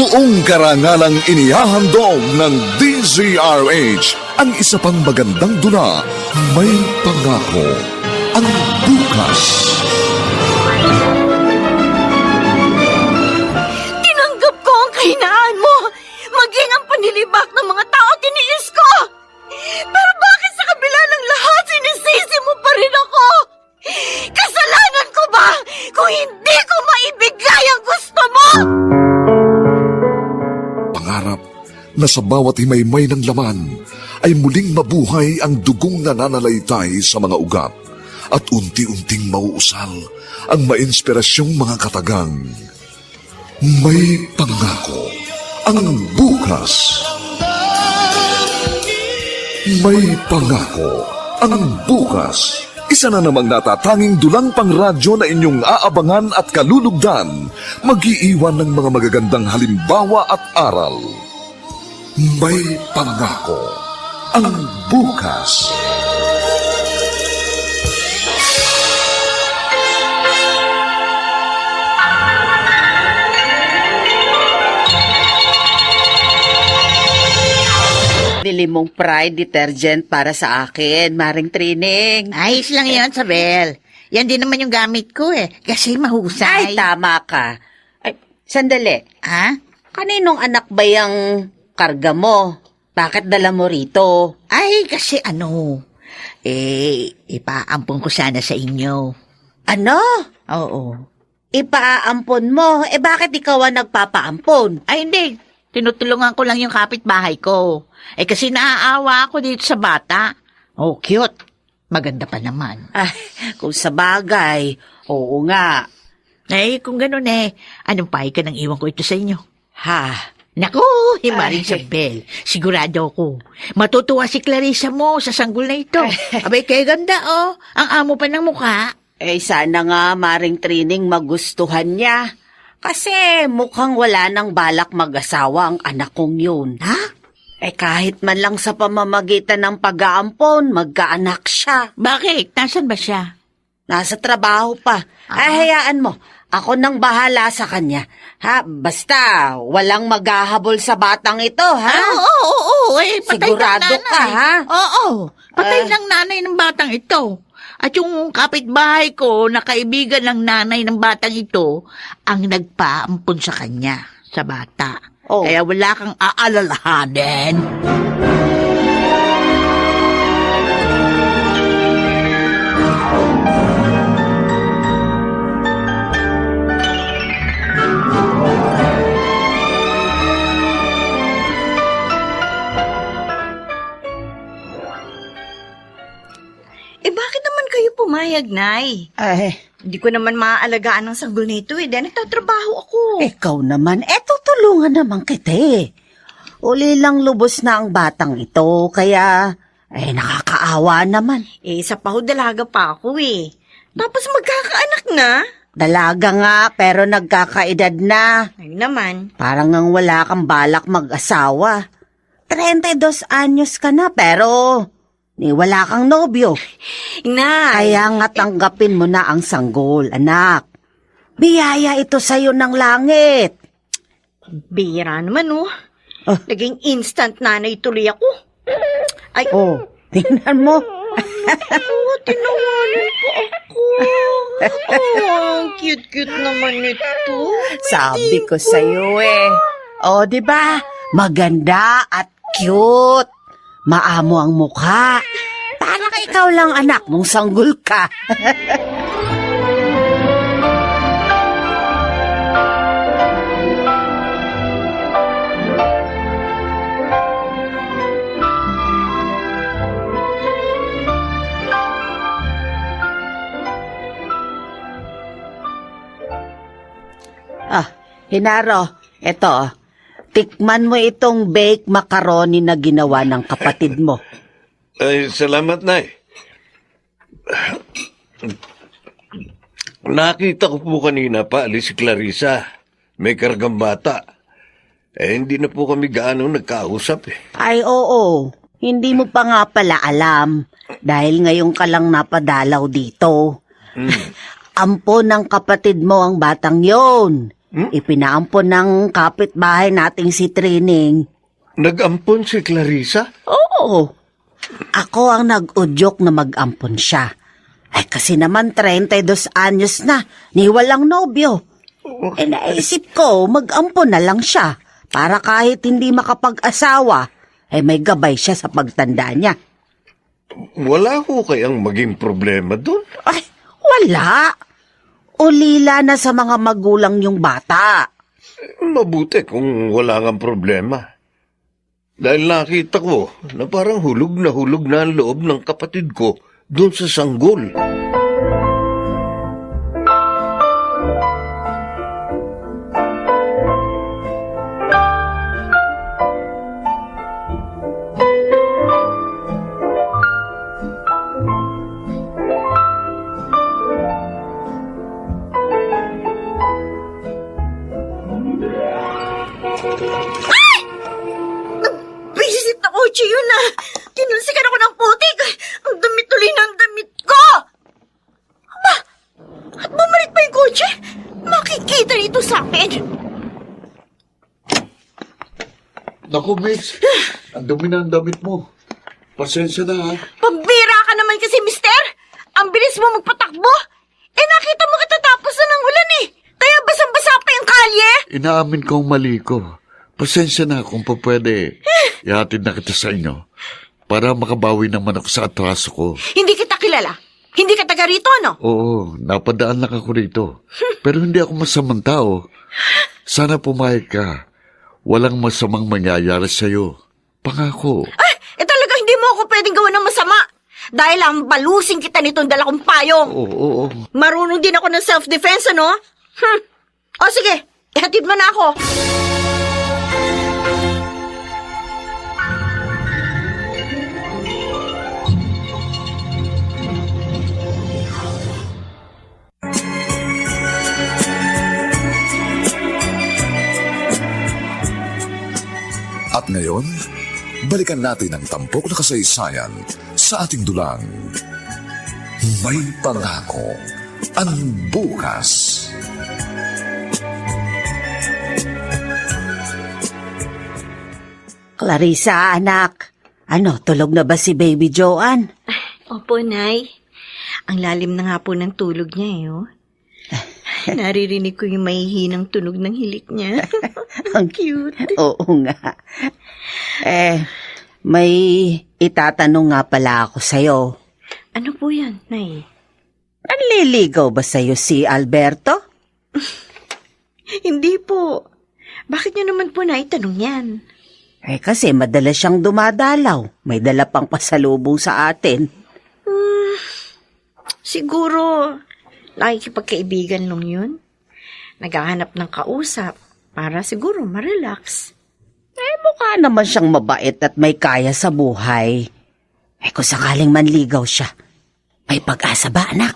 Buong karangalang inihahandog ng DZRH ang isa pang magandang dula, May Pangako, ang bukas. Tinanggap ko ang kahinaan mo, maging ang panilibak ng mga tao tiniis ko. Pero bakit sa kabila ng lahat sinisisi mo pa rin ako? Kasalanan ko ba kung hindi ko maibigay ang gusto mo? Pangarap na sa bawat himaymay ng laman ay muling mabuhay ang dugong nananalaytay sa mga ugat at unti-unting mauusal ang mainspirasyong mga katagang. May Pangako, ang bukas. May Pangako, ang bukas. Isa na namang natatanging dulang pangradyo na inyong aabangan at kalulugdan, mag-iiwan ng mga magagandang halimbawa at aral. May Pangako, ang bukas. Bili mong Pride detergent para sa akin, Maring Trining. Ayos lang yan, Sabel. Yan din naman yung gamit ko kasi mahusay. Ay, tama ka. Ay, sandali. Ha? Kaninong anak ba yung karga mo? Bakit dala mo rito? Ay, kasi ipaampon ko sana sa inyo. Ano? Oo. Ipaampon mo? Bakit ikaw ang nagpapaampon? Ay, hindi. Tinutulungan ko lang yung kapitbahay ko. Kasi naaawa ako dito sa bata. Oh, cute. Maganda pa naman. Ay, kung sa bagay, oo nga. Kung ganun anong pahay ka nang iwan ko ito sa inyo? Ha? Naku, Maring Sabel. Sigurado ako. Matutuwa si Clarissa mo sa sanggol na ito. Abay, kaya ganda Ang amo pa ng mukha. Sana nga, Maring Trining, magustuhan niya. Kasi mukhang wala nang balak mag-asawa ang anak kong yun. Ha? Kahit man lang sa pamamagitan ng pag-aampon, magkaanak siya. Bakit? Nasaan ba siya? Nasa trabaho pa. Hayaan mo. Ako nang bahala sa kanya. Basta, walang maghahabol sa batang ito, ha? Oo. Patay Sigurado ng nanay. ka, ha? Oo. Patay ng nanay ng batang ito. At yung kapitbahay ko na kaibigan ng nanay ng batang ito ang nagpaampon sa kanya, sa bata. Oh. Kaya wala kang aalalahanin. Bakit naman kayo pumayag, Nay? Hindi ko naman maaalagaan ng sanggol nito dahil nagtatrabaho ako. Ikaw naman, tutulungan naman kita. Uli lang lubos na ang batang ito, kaya, nakakaawa naman. Sa dalaga pa ako Tapos magkakaanak na. Dalaga nga, pero nagkakaedad na. Ay naman. Parang ang wala kang balak mag-asawa. 32 anyos ka na, pero wala kang nobyo. Nay. Kaya nga tanggapin mo na ang sanggol, anak. Biyaya ito sa'yo ng langit. Bira naman, Naging instant nanay tuloy ako. Ay. Tingnan mo. Tinawanan po ako. Ang cute-cute naman ito. Sabi ko sa'yo diba? Maganda at cute. Maamo ang mukha. Parang ikaw lang anak nung sanggol ka. Hinaro, eto. Tikman mo itong baked macaroni na ginawa ng kapatid mo. Ay, salamat, Nay. Nakita ko po kanina pa, alis si Clarissa. May kargang bata. Hindi na po kami gaano nagkausap Ay, oo. Hindi mo pa nga pala alam. Dahil ngayon ka lang napadalaw dito. Ampo ng kapatid mo ang batang yon. Ipinaampon ng kapitbahay nating si Trining. Nag-ampon si Clarissa? Oo. Ako ang nag-udyok na mag-ampon siya. Ay kasi naman 32 anyos na, ni walang nobyo. Naisip ko, mag-ampon na lang siya para kahit hindi makapag-asawa, may gabay siya sa pagtanda niya. Wala ko kayang maging problema doon. Ay, wala. Ulila na sa mga magulang yung bata. Mabuti kung wala kang problema. Dahil nakita ko na parang hulog na ang loob ng kapatid ko doon sa sanggol. Bisit na kotse yun na. Tinulsikan ako ng putik. Ang damit tuloy ng damit ko. Aba, at bumalik pa yung kotse? Makikita nito sa akin. Naku, Miss. Ang dumi na ang damit mo. Pasensya na, ha? Pambira ka naman kasi, mister. Ang bilis mo magpatakbo. Nakita mo katatapos na ng ulan eh. Kaya basang-basa pa yung kalye. Inaamin kong mali ko. Pasensya na kung pa pwede. Ihatid na kita sa inyo para makabawi naman ako sa atraso ko. Hindi kita kilala. Hindi ka taga rito, no? Oo, napadaan lang ako rito. Pero hindi ako masamang tao. Sana pumayag ka. Walang masamang mangyayari sa'yo. Pangako. Talaga hindi mo ako pwedeng gawa ng masama. Dahil ang balusing kita nitong dala kong payong. Oo. Marunong din ako ng self-defense, ano? O sige, ihatid mo na ako. At ngayon, balikan natin ang tampok na kasaysayan sa ating dulang. May pangako ang bukas. Clarissa, anak. Ano, tulog na ba si Baby Joanne? Opo, Nay. Ang lalim na nga po ng tulog niya, oh. Naririnig ko yung mahihinang tunog ng hilik niya. Ang Cute. Oo nga. May itatanong nga pala ako sa'yo. Ano po yan, Nay? Nanliligaw ba sa'yo si Alberto? Hindi po. Bakit niyo naman po naitanong yan? Kasi madalas siyang dumadalaw. May dala pang pasalubong sa atin. Siguro, nakikipagkaibigan lang yun. Naghahanap ng kausap para siguro ma-relax. Mukha naman siyang mabait at may kaya sa buhay. Kung sakaling manligaw siya, may pag-asa ba, anak?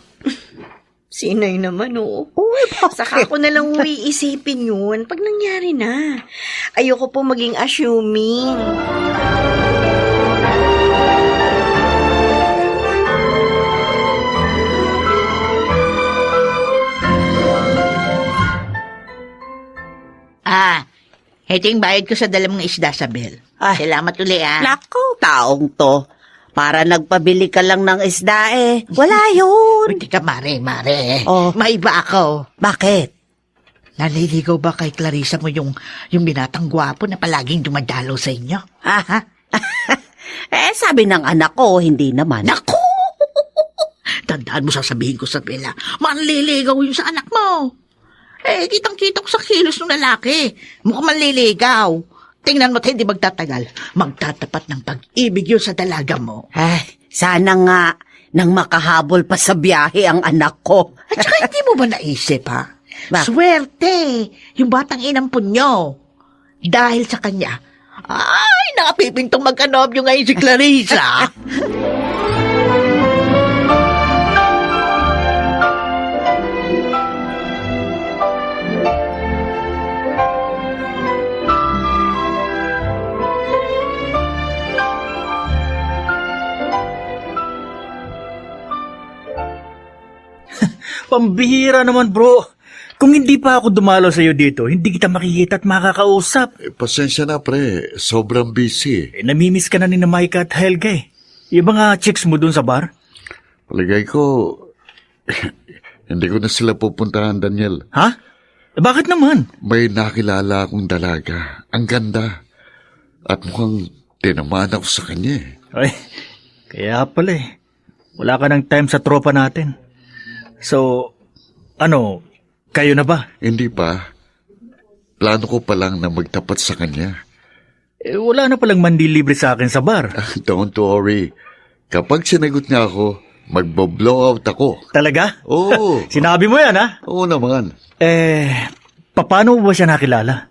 Sinay naman, oo. Uy, Saka ko na lang iisipin yun pag nangyari na. Ayoko po maging assuming. Ito yung bayad ko sa dalang mga isda, Sabel. Salamat uli, Naku, taong to. Para nagpabili ka lang ng isda Wala yun. Uy, tika, mare. Oh. Maiba ako. Bakit? Naliligaw ba kay Clarissa mo yung binatang gwapo na palaging dumadalaw sa inyo? Sabi ng anak ko, hindi naman. Naku! Tandaan mo sasabihin ko, Sabel, manliligaw yung sa anak mo. Kitang-kita ko sa kilos ng lalaki. Mukhang manliligaw. Tingnan mo't hindi magtatagal. Magtatapat ng pag-ibig yun sa dalaga mo. Sana nga nang makahabol pa sa biyahe ang anak ko. At saka hindi mo ba naisip, ha? Bakit? Swerte! Yung batang inampun nyo. Dahil sa kanya, nakapipintong magkanobyo ngayon si Clarissa. Pambihira naman, bro. Kung hindi pa ako dumalaw sa'yo dito, hindi kita makikita at makakausap. Pasensya na, pre. Sobrang busy. Namimiss ka na ni na Micah at Helga eh. Yung mga chicks mo dun sa bar? Palagay ko, hindi ko na sila pupuntahan, Daniel. Ha? Bakit naman? May nakilala akong dalaga. Ang ganda. At mukhang tinamaan ako sa kanya eh. Ay, kaya pala eh. Wala ka ng time sa tropa natin. So, kayo na ba? Hindi pa. Plano ko pa lang na magtapat sa kanya. Wala na palang mandilibre sa akin sa bar. Don't worry. Kapag sinagot niya ako, magbo-blow out ako. Talaga? Oo. Sinabi mo yan, ha? Oo naman. Paano mo ba siya nakilala?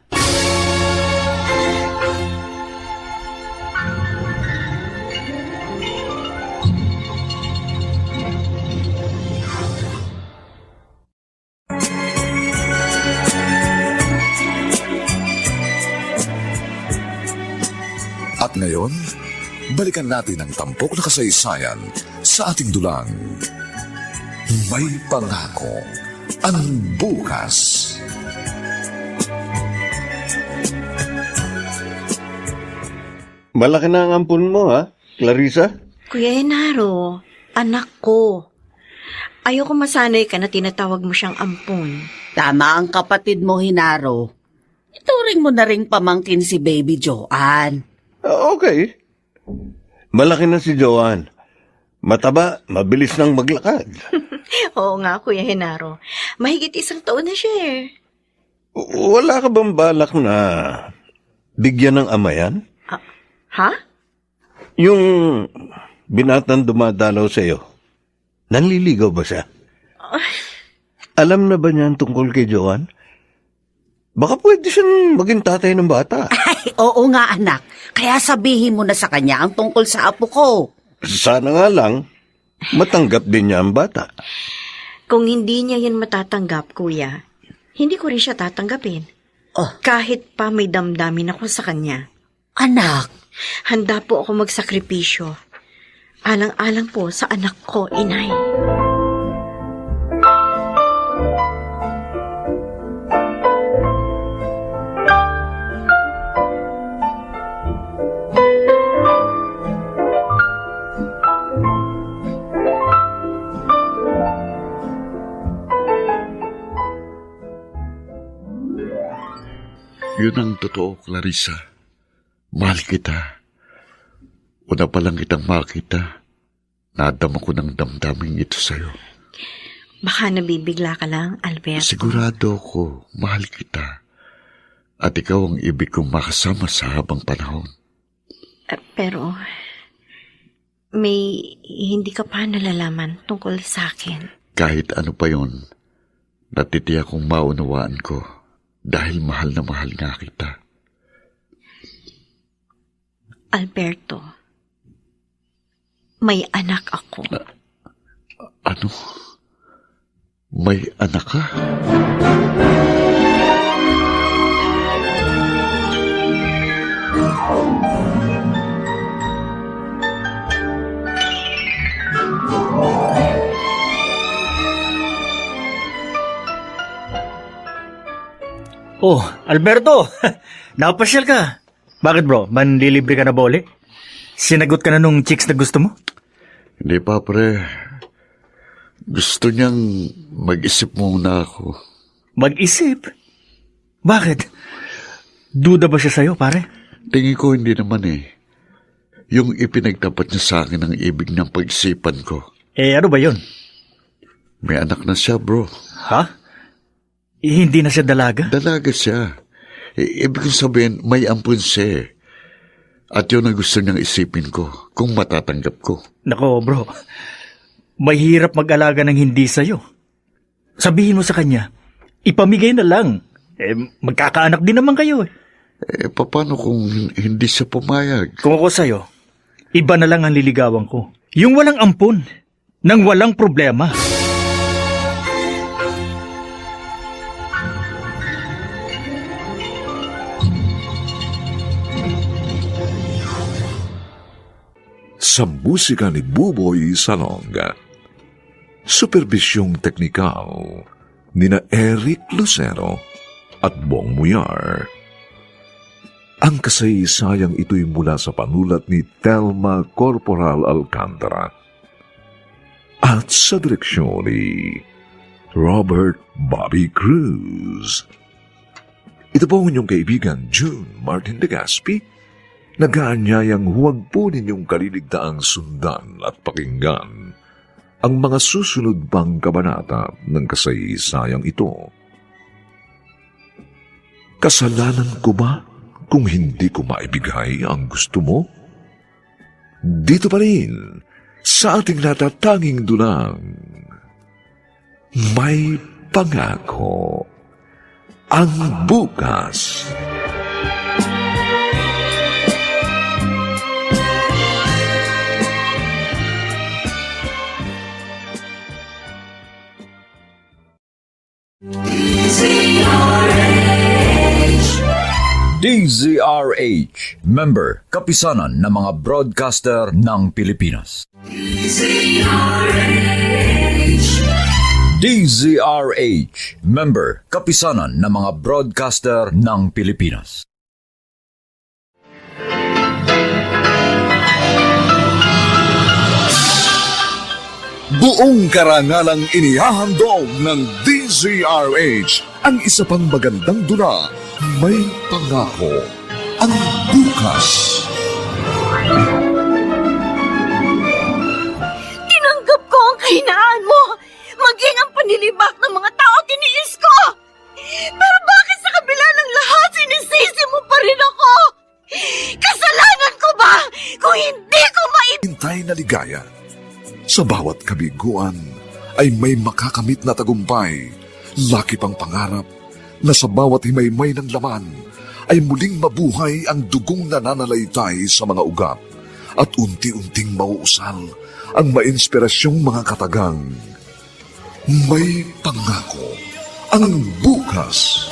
At ngayon, balikan natin ang tampok na kasaysayan sa ating dulang. May pangako ang bukas. Malaki na ang ampun mo, ha, Clarissa? Kuya Henaro, anak ko. Ayoko masanay ka na tinatawag mo siyang ampon. Tama ang kapatid mo, Hinaro. Ituring mo na ring pamangkin si Baby Joanne. Okay. Malaki na si Joanne. Mataba, mabilis nang maglakad. Oo nga, Kuya Henaro. Mahigit 1 taon na siya eh. Wala ka bang balak na bigyan ng ama yan? Ha? Yung binatang dumadalaw sa'yo, nanliligaw ba siya? Alam na ba niya ang tungkol kay Joanne? Baka pwede siyang maging tatay ng bata. Ay, oo nga anak. Kaya sabihin mo na sa kanya ang tungkol sa apo ko. Sana nga lang, matanggap din niya ang bata. Kung hindi niya yan matatanggap, Kuya, hindi ko rin siya tatanggapin. Oh. Kahit pa may damdamin ako sa kanya. Anak, Handa po ako magsakripisyo. Alang-alang po sa anak ko, inay. Yun ang totoo, Clarissa. Mahal kita. Una pa lang kitang makita. Nadama ko ng damdaming ito sa'yo. Baka nabibigla ka lang, Alberto. Sigurado ko, mahal kita. At ikaw ang ibig kong makasama sa habang panahon. Pero, may hindi ka pa nalalaman tungkol sa akin. Kahit ano pa yun, natitiyak kong maunawaan ko dahil mahal na mahal nga kita. Alberto, may anak ako. Ano? May anak ka? Oh, Alberto! Nakapasyal ka. Bakit bro? Manlilibre ka na ba uli? Sinagot ka na nung chicks na gusto mo? Hindi pa, pre. Gusto niyang mag-isip muna ako. Mag-isip? Bakit? Duda ba siya sa'yo, pare? Tingin ko hindi naman eh. Yung ipinagtapat niya sa akin ang ibig ng pag-isipan ko. Ano ba yun? May anak na siya, bro. Ha? Hindi na siya dalaga? Dalaga siya. Ibig kong sabihin, may ampun siya eh. At yun ang gusto niyang isipin ko, kung matatanggap ko. Nako, bro. Mahirap mag-alaga ng hindi sa'yo. Sabihin mo sa kanya, ipamigay na lang. Magkakaanak din naman kayo eh. Paano kung hindi siya pumayag? Kung ako sa'yo, iba na lang ang liligawan ko. Yung walang ampun, nang walang problema. Sa musika ni Buboy Salonga. Supervisyong teknikal nina Eric Lucero at Bong Muyar. Ang kasaysayang ito'y mula sa panulat ni Telma Corporal Alcantara at sa direksyon ni Robert Bobby Cruz. Ito po ang inyong kaibigan June Martin de Gaspi, nag-aanyayang huwag po ninyong kaliligtaang sundan at pakinggan ang mga susunod pang kabanata ng kasaysayang ito. Kasalanan ko ba kung hindi ko maibigay ang gusto mo? Dito pa rin sa ating natatanging dulang, may pangako ang bukas. DZRH, member, kapisanan ng mga broadcaster ng Pilipinas. DZRH, member, kapisanan ng mga broadcaster ng Pilipinas. Buong karangalang inihahandog ng DZRH ang isa pang magandang dula, may pangako ang bukas. Tinanggap ko ang kahinaan mo, maging ang panilibak ng mga tao tiniis ko. Pero bakit sa kabila ng lahat sinisisi mo pa rin ako? Kasalanan ko ba kung hindi ko Hintay na ligaya. Sa bawat kabiguan ay may makakamit na tagumpay, laki pang pangarap na sa bawat himaymay ng laman ay muling mabuhay ang dugong nananalaytay sa mga ugat at unti-unting mauusal ang mainspirasyong mga katagang. May pangako ang bukas.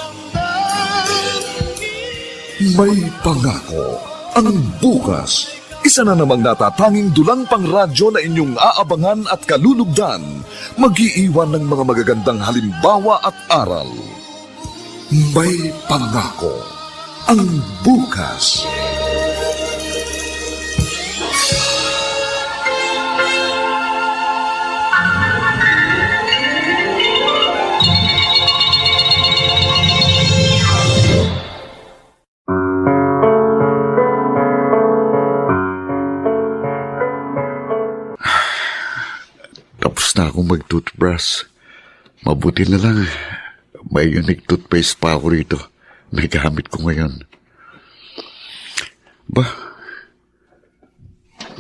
May pangako ang bukas. Isa na namang natatanging dulang pangradyo na inyong aabangan at kalulugdan, mag-iiwan ng mga magagandang halimbawa at aral. May pangako ang bukas. Tapos na akong mag-toothbrush. Mabuti na lang, may unique toothpaste pa ako rito. May gamit ko ngayon. Ba,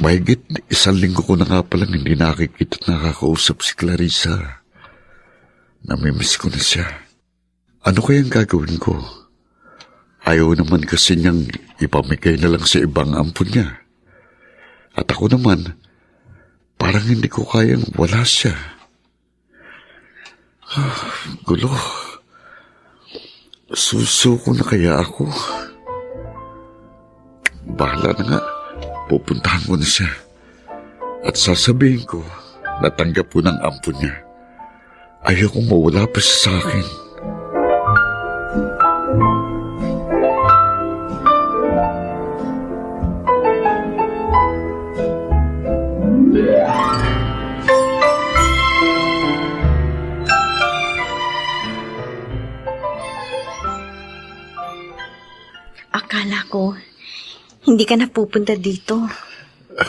mahigit 1 linggo ko na nga palang hindi nakikita at nakakausap si Clarissa. Namimiss ko na siya. Ano kayang gagawin ko? Ayaw naman kasi niyang ipamigay na lang sa ibang ampon niya. At ako naman, parang hindi ko kayang wala siya. Gulo. Susuko na kaya ako? Bahala na nga. Pupuntahan ko na siya. At sasabihin ko, natanggap ko ng ampon niya. Ayaw kong mawala pa siya sa akin. Akala ko, hindi ka na pupunta dito.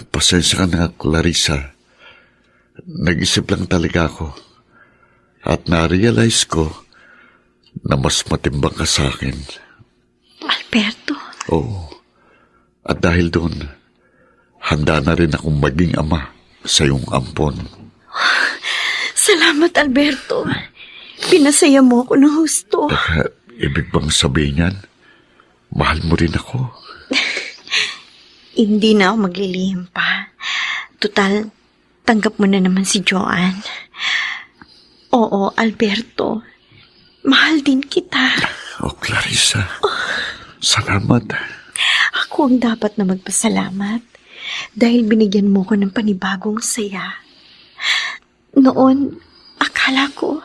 Pasensya ka na, Clarissa. Nag-isip lang talaga ako. At na-realize ko na mas matimbang ka sa akin. Alberto, Oo. At dahil doon, handa na rin akong maging ama sa iyong ampon. salamat Alberto. Pinasaya mo ako ng husto. Ibig bang sabihin yan? Mahal mo rin ako. Hindi na ako maglilihim pa. Tutal, tanggap mo na naman si Joanne. Oo, Alberto. Mahal din kita. Oh, Clarissa. Salamat. Ako ang dapat na magpasalamat dahil binigyan mo ko ng panibagong saya. Noon, akala ko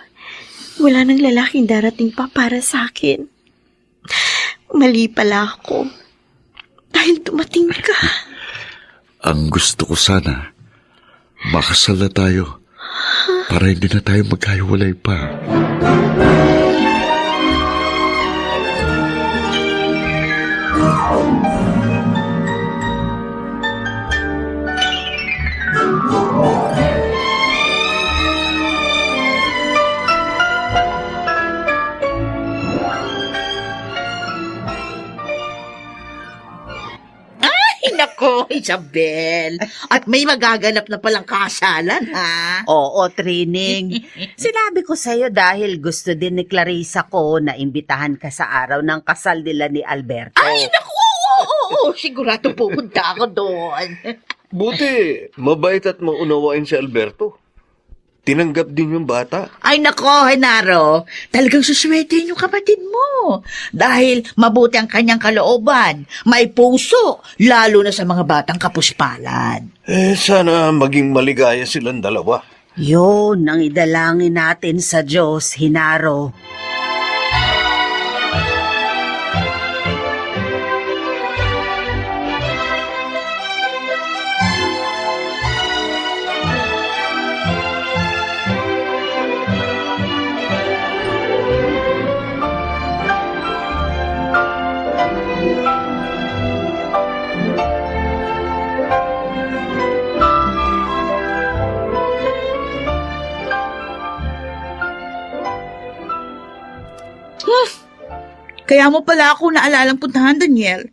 Wala nang lalaking darating pa para sa akin. Mali pala ako. Dahil dumating ka. Ang gusto ko sana, makasal na tayo para hindi na tayo magkahiwalay pa. Ay, nako, Isabel. At may magaganap na palang kasalan, ha? Oo, Trining. Sinabi ko sa'yo dahil gusto din ni Clarissa ko na imbitahan ka sa araw ng kasal nila ni Alberto. Ay, naku, oo, sigurado pupunta ako doon. Buti, mabait at maunawain si Alberto. Tinanggap din yung bata. Ay, nako, Henaro, talagang suswerte yung kapatid mo. Dahil mabuti ang kanyang kalooban, may puso, lalo na sa mga batang kapuspalan. Sana maging maligaya silang dalawa. Yun ang idalangin natin sa Diyos, Hinaro. Kaya mo pala ako naalalang puntahan, Daniel.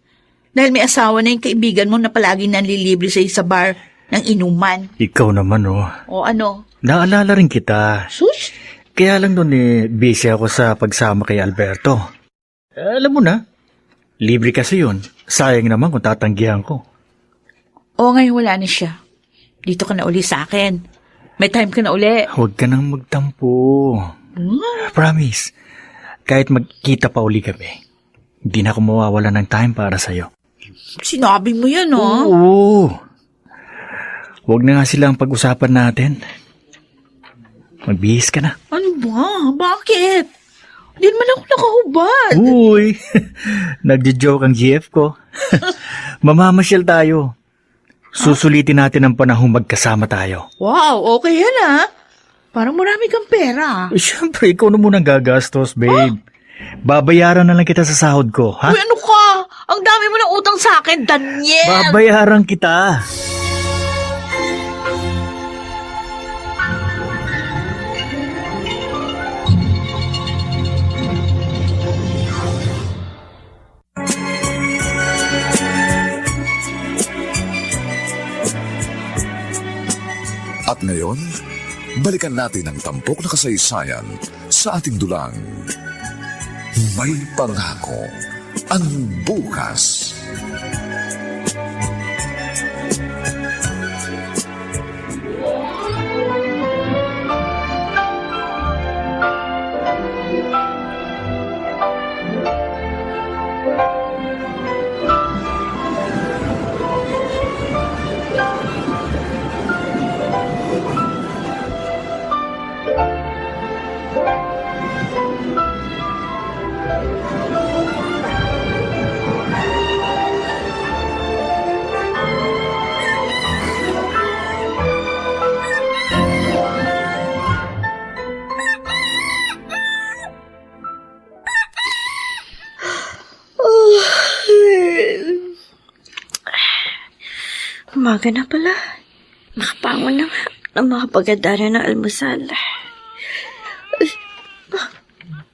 Dahil may asawa na yung kaibigan mo na palagi nanlilibre sa bar ng inuman. Ikaw naman, oh. O ano? Naalala rin kita. Sus? Kaya lang doon busy ako sa pagsama kay Alberto. Alam mo na, libre kasi yun. Sayang naman kung tatanggihan ko. O ngayon wala na siya. Dito ka na uli sa akin. May time ka na uli. Huwag ka nang magtampo. Promise. Kahit magkita pa uli kami, hindi na ako mawawala ng time para sa'yo. Sinabi mo yan, oh. Oo. Huwag na nga silang pag-usapan natin. Magbihis ka na. Ano ba? Bakit? Hindi naman ako nakahubad. Uy, nagjo-joke ang GF ko. Mamamasyal tayo. Susulitin natin ang panahong magkasama tayo. Wow, okay yan, ah. Parang marami kang pera. Siyempre, ikaw na munang gagastos, babe. Babayaran na lang kita sa sahod ko, ha? Uy, ano ka? Ang dami mo ng utang sa akin, Daniel. Babayaran kita. At ngayon, balikan natin ang tampok na kasaysayan sa ating dulang. May pangako ang bukas. Umaga na pala. Nakapangon na nga ng mga pagdadara ng almusal.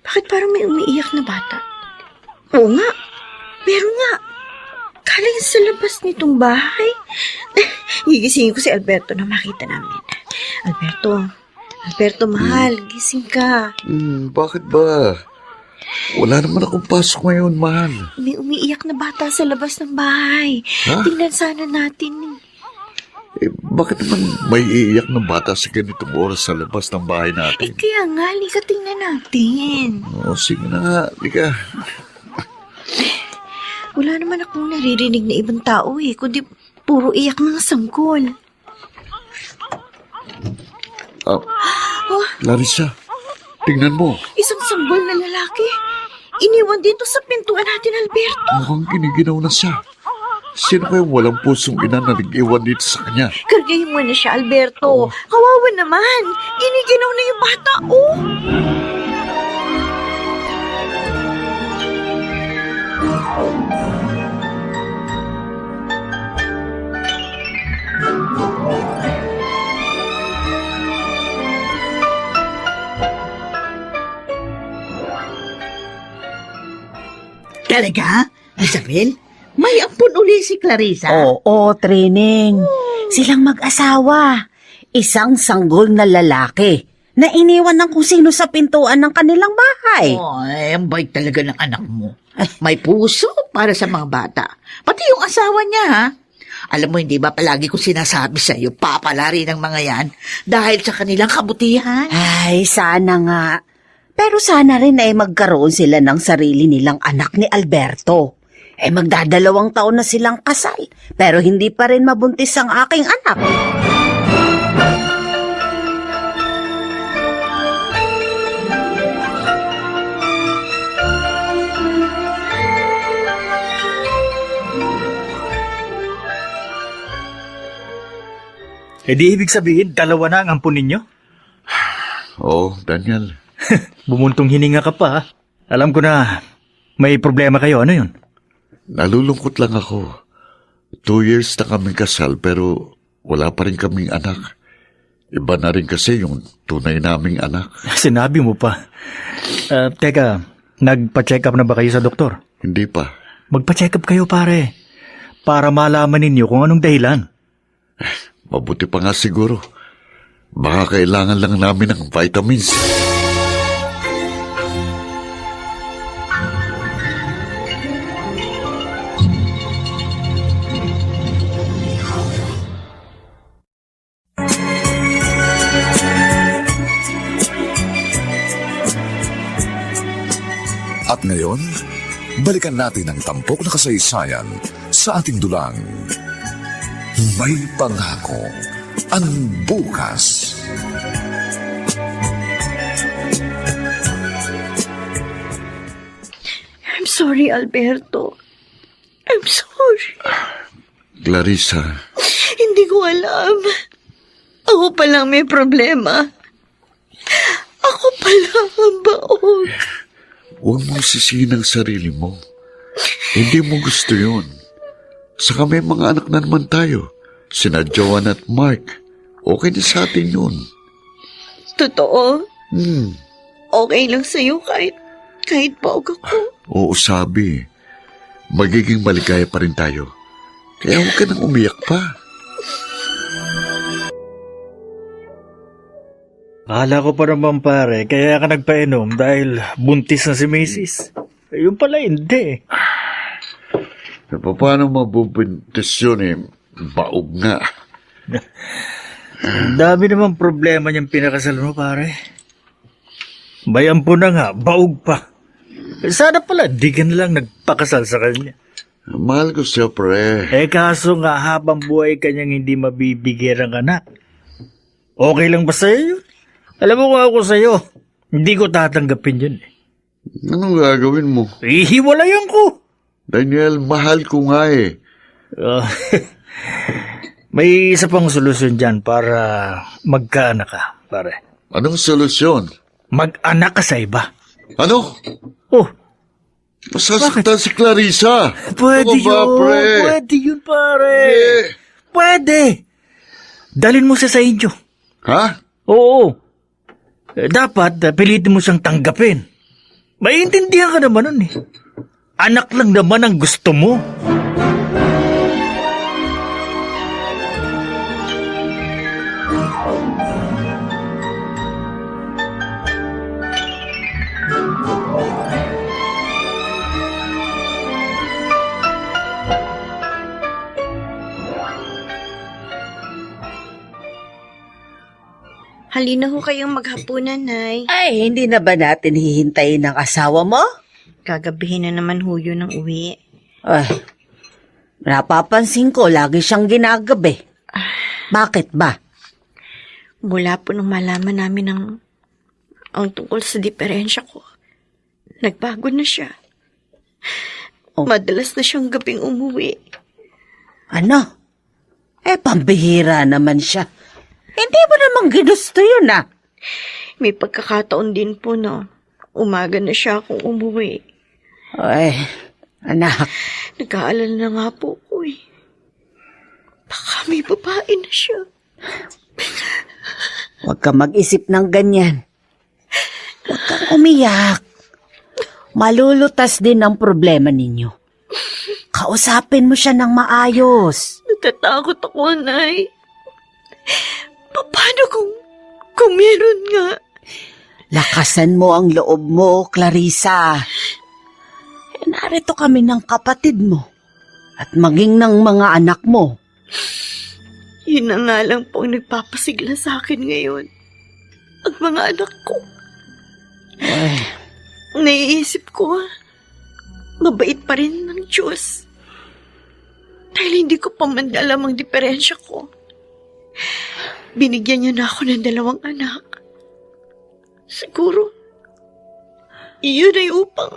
Bakit parang may umiiyak na bata? Oo nga. Meron nga. Galing sa labas nitong bahay. Gigisingin ko si Alberto na makita namin. Alberto, mahal. Gising ka. Bakit ba? Wala naman akong pasok ngayon, mahal. May umiiyak na bata sa labas ng bahay. Ha? Tingnan sana natin. Bakit naman may iiyak ng bata sa ganitong oras sa labas ng bahay natin? Kaya nga, lika tingnan natin. Sige na nga, lika. Wala naman akong naririnig na ibang tao kundi puro iyak mga sanggol. Larissa, Tingnan mo, Isang sanggol na lalaki. Iniwan dito sa pintuan natin, Alberto. mukhang giniginaw na siya. Sino kayang walang pusong ina na nag-iwan dito sa kanya? Kargahin mo na siya, Alberto. Kawawa naman. Iniginaw na yung bata, oh. Talaga? Isabel? May ampun uli si Clarissa? Oo, Trining. Silang mag-asawa. Isang sanggol na lalaki na iniwan ng kung sino sa pintuan ng kanilang bahay. Ay, ang bait talaga ng anak mo. May puso para sa mga bata. Pati yung asawa niya, ha? Alam mo, hindi ba palagi ko sinasabi sa'yo, papalari ng mga yan dahil sa kanilang kabutihan? Ay, sana nga. Pero sana rin ay magkaroon sila ng sarili nilang anak ni Alberto. Magdadalawang taon na silang kasal, pero hindi pa rin mabuntis ang aking anak. Di ibig sabihin, dalawa na ang ampun ninyo? Oo, Daniel. Bumuntong hininga ka pa, ha? Alam ko na, may problema kayo. Ano yun? Nalulungkot lang ako. 2 years na kaming kasal pero wala pa rin kaming anak. Iba na rin kasi yung tunay naming anak. Sinabi mo pa. Teka, nagpa-check up na ba kayo sa doktor? Hindi pa. Magpa-check up kayo, pare. Para malaman ninyo kung anong dahilan. Mabuti pa nga siguro. Baka kailangan lang namin ng vitamins. At ngayon, balikan natin ang tampok na kasaysayan sa ating dulang. May pangako ang bukas. I'm sorry, Alberto. I'm sorry. Clarissa, Hindi ko alam. Ako pa lang may problema. Ako pa lang ang baog. huwag mong sisihin ang sarili mo. Hindi mo gusto yun. Saka may mga anak na naman tayo. Sina Joan at Mark. Okay na sa atin yun. Totoo? Hmm, Okay lang sa'yo kahit baog ako. oo sabi. Magiging maligaya pa rin tayo. Kaya huwag ka nang umiyak pa. Akala ko pa naman, pare, kaya ka nagpainom dahil buntis na si Macy's. Yung pala hindi. Paano mabubuntis yun eh? Baog nga. Ang dami naman problema niyang pinakasal mo, pare. Bayan po na nga, baog pa. Sana pala, di ka na lang nagpakasal sa kanya. Mahal ko siya, pre. Kaso nga, habang buhay kanyang hindi mabibigyan ng anak. Okay lang ba sa'yo yun? Alam mo kung ako sa'yo, hindi ko tatanggapin yun. Anong gagawin mo? Ihiwalayan ko. Daniel, mahal ko nga eh. Ah, may isa pang solusyon dyan para magkaanak ka, pare. Anong solusyon? Mag-anak ka sa iba. Ano? Oh, Masasaktan si Clarissa. pwede Ano ba, yun. pre? Pwede yun, pare. Eh, Pwede. Dalhin mo siya sa inyo. ha? Oo. Dapat, pilitin mo siyang tanggapin. Maiintindihan ka naman nun eh. Anak lang naman ang gusto mo. Halina ho kayong maghapunan, Nay. Ay, hindi na ba natin hihintayin ng asawa mo? Gagabihin na naman ho yun ng uwi. Ay, napapansin ko, lagi siyang ginagabi. Bakit ba? Mula po nung malaman namin ang tungkol sa diferensya ko. Nagbago na siya. Oh. Madalas na siyang gabing umuwi. Ano? Pambihira naman siya. Hindi mo namang ginusto yun, ah. May pagkakataon din po na umaga na siya kung umuwi. Ay, anak. Nag-aalala na nga po ko eh. Baka may babae na siya. Huwag ka mag-isip ng ganyan. Huwag kang umiyak. Malulutas din ang problema ninyo. Kausapin mo siya ng maayos. Natatakot ako, Nay. Paano kung meron nga? Lakasan mo ang loob mo, Clarissa. Narito kami ng kapatid mo at maging ng mga anak mo. Yun na nga lang po ang nagpapasigla sa akin ngayon. Ang mga anak ko. Ay, Naiisip ko, mabait pa rin ng Diyos. Dahil hindi ko pa man alam ang diferensya ko. Binigyan niya na ako ng 2 anak. Siguro, iyon ay upang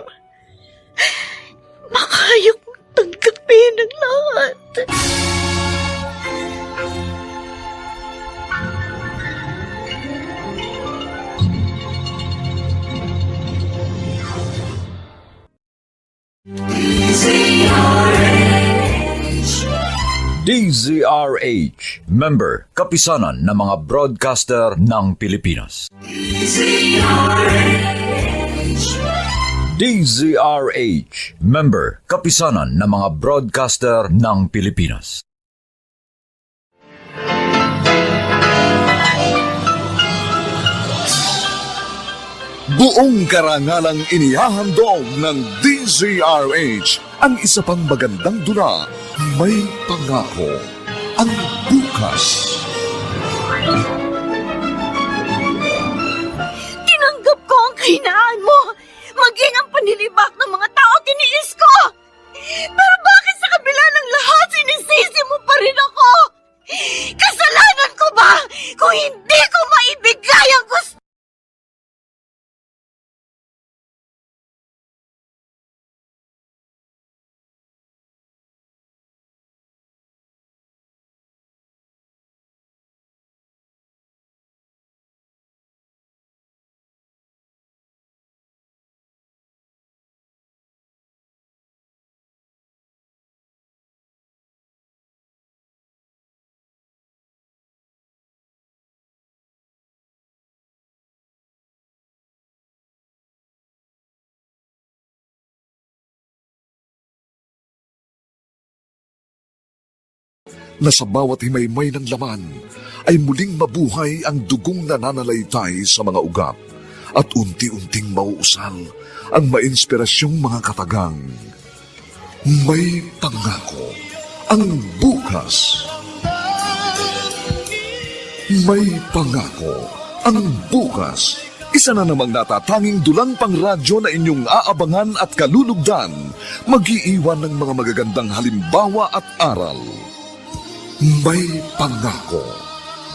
makaya kong tanggapin ang lahat. DZRH, member, kapisanan ng mga broadcaster ng Pilipinas. DZRH, member, kapisanan ng mga broadcaster ng Pilipinas. Buong karangalang inihahandog ng DZRH ang isa pang magandang dula, May Pangako, ang bukas. Tinanggap ko ang kahinaan mo, maging ang panilibak ng mga tao tiniis ko. Pero bakit sa kabila ng lahat sinisisi mo pa rin ako? Kasalanan ko ba kung hindi ko maibigay ang gusto? Na sa bawat himaymay ng laman ay muling mabuhay ang dugong nananalaytay sa mga ugat at unti-unting mauusal ang mainspirasyong mga katagang. May Pangako, ang bukas. May Pangako, ang bukas. Isa na namang natatanging dulang pangradyo na inyong aabangan at kalulugdan, mag-iiwan ng mga magagandang halimbawa at aral. May Pangako,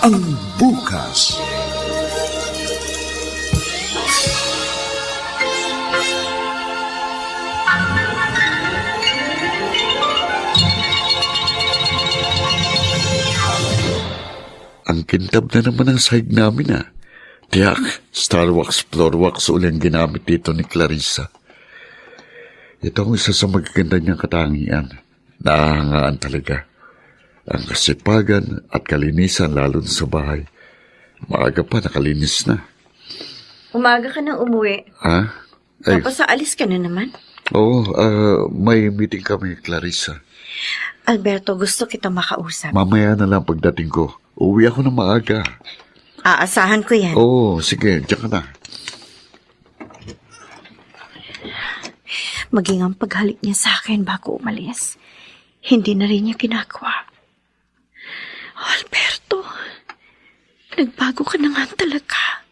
ang bukas. Ang kintab na naman ang sahig namin, ah. Tiyak, Starwax, Floorwax uling ginamit dito ni Clarissa. Ito ang isa sa magaganda niyang katangian. Nahangaan talaga. Ang kasipagan at kalinisan lalo na sa bahay. Maaga pa, nakalinis na. Umaga ka nang umuwi. Ha? Ay, Tapos aalis ka na naman. oo, may meeting kami, Clarissa. Alberto, gusto kita makausap. Mamaya na lang pagdating ko. Uwi ako na maaga. Aasahan ko yan. Oo, sige, diyan ka na. Maging ang paghalik niya sa akin bago umalis. Hindi na rin niya ginagawa. Alberto, nagbago ka na nga talaga.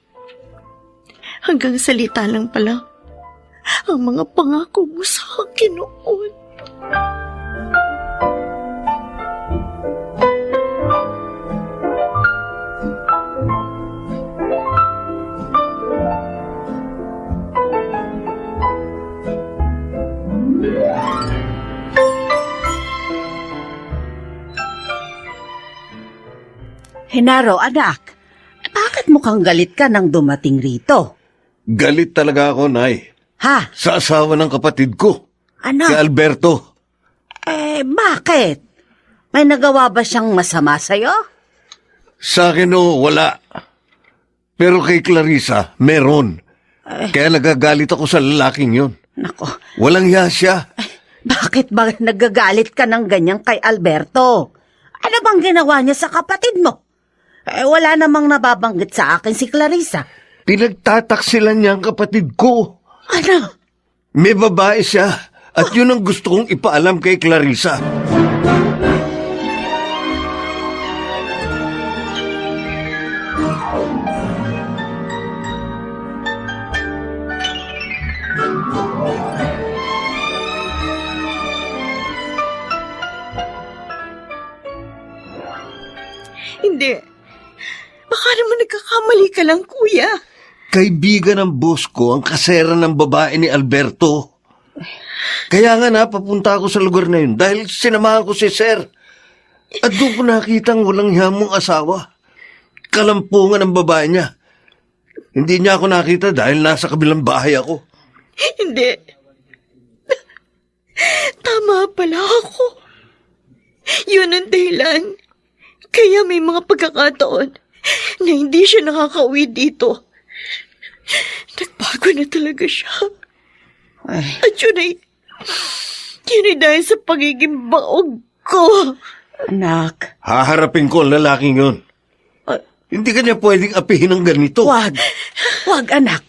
Hanggang salita lang pala ang mga pangako mo sa akin noon. Henaro, anak, bakit mukhang galit ka nang dumating rito? Galit talaga ako, Nay. Ha? Sa asawa ng kapatid ko, Ano? si Alberto. Bakit? May nagawa ba siyang masama sa'yo? Sa akin, wala. Pero kay Clarissa, meron. Kaya nagagalit ako sa lalaking yun. Nako, Walang hiya siya. bakit ba nagagalit ka ng ganyan kay Alberto? Ano bang ginawa niya sa kapatid mo? Wala namang nababanggit sa akin si Clarissa. Pinagtataksilan niya ang kapatid ko. Ano? May babae siya. At yun ang gusto kong ipaalam kay Clarissa. Hindi. Baka naman nagkakamali ka lang, kuya. Kaibigan ng boss ko ang kasera ng babae ni Alberto. Kaya nga papunta ako sa lugar na yun dahil sinamahan ko si Sir. At doon ko nakitang walang hiyamong asawa. Kalampungan ang babae niya. Hindi niya ako nakita dahil nasa kabilang bahay ako. Hindi. Tama pala ako. Yun ang dahilan. Kaya may mga pagkakataon na hindi siya nakakauwi dito. Nagbago na talaga siya. At yun ay dahil sa pagiging baog ko. Anak, Haharapin ko ang lalaking yun. Hindi ka niya pwedeng apihin ng ganito. wag. Wag, anak.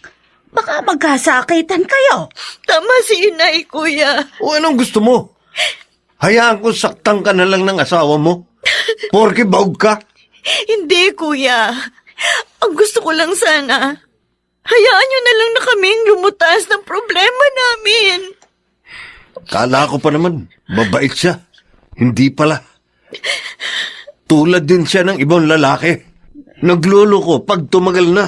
Baka magkasakitan kayo. Tama si inay, kuya. O anong gusto mo? Hayaan ko saktan ka na lang ng asawa mo? Porke baog ka? Hindi, kuya. Ang gusto ko lang sana, hayaan nyo na lang na kaming lumutas ng problema namin. Kala ko pa naman, mabait siya. Hindi pala. Tulad din siya ng ibang lalaki. Naglolo ko pag tumagal na.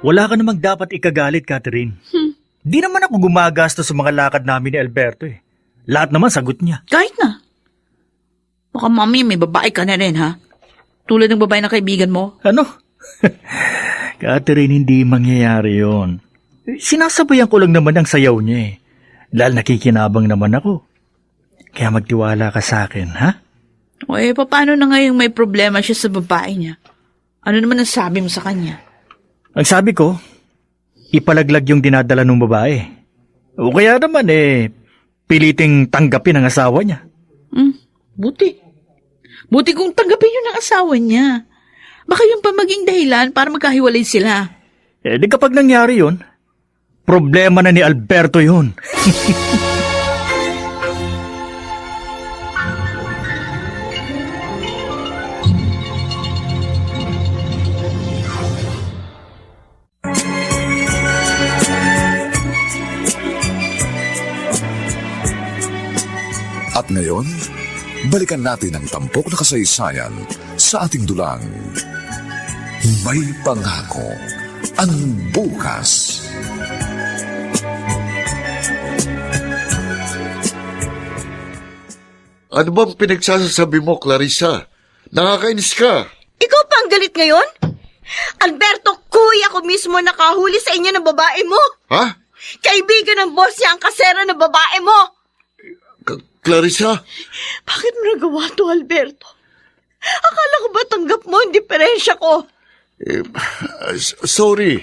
Wala ka namang dapat ikagalit, Catherine. Di naman ako gumagastos sa mga lakad namin ni Alberto eh. Lahat naman sagot niya. Kahit na. Baka mami, may babae ka na rin, ha? Tulad ng babae na kaibigan mo. Ano? Catherine, hindi mangyayari yon. Sinasabayan ko lang naman ang sayaw niya eh. Dahil nakikinabang naman ako. Kaya magtiwala ka sa akin, ha? O paano na ngayong may problema siya sa babae niya? Ano naman ang sabi mo sa kanya? Ang sabi ko, ipalaglag yung dinadala ng babae. O kaya naman piliting tanggapin ang asawa niya. Buti. Buti kung tanggapin yun ng asawa niya. Baka yung pa maging dahilan para magkahiwalay sila. Di kapag nangyari yun, problema na ni Alberto yun. At ngayon, balikan natin ang tampok na kasaysayan sa ating dulang. May pangako ang bukas. Ano bang pinagsasabi mo, Clarissa? Nakakainis ka. Ikaw pa ang galit ngayon? Alberto, kuya ko mismo nakahuli sa inyo ng babae mo. Ha? Kaibigan ng boss niya ang kasera ng babae mo. Clarissa? Bakit mo nagawa to, Alberto? Akala ko ba tanggap mo ang diferensya ko? Sorry.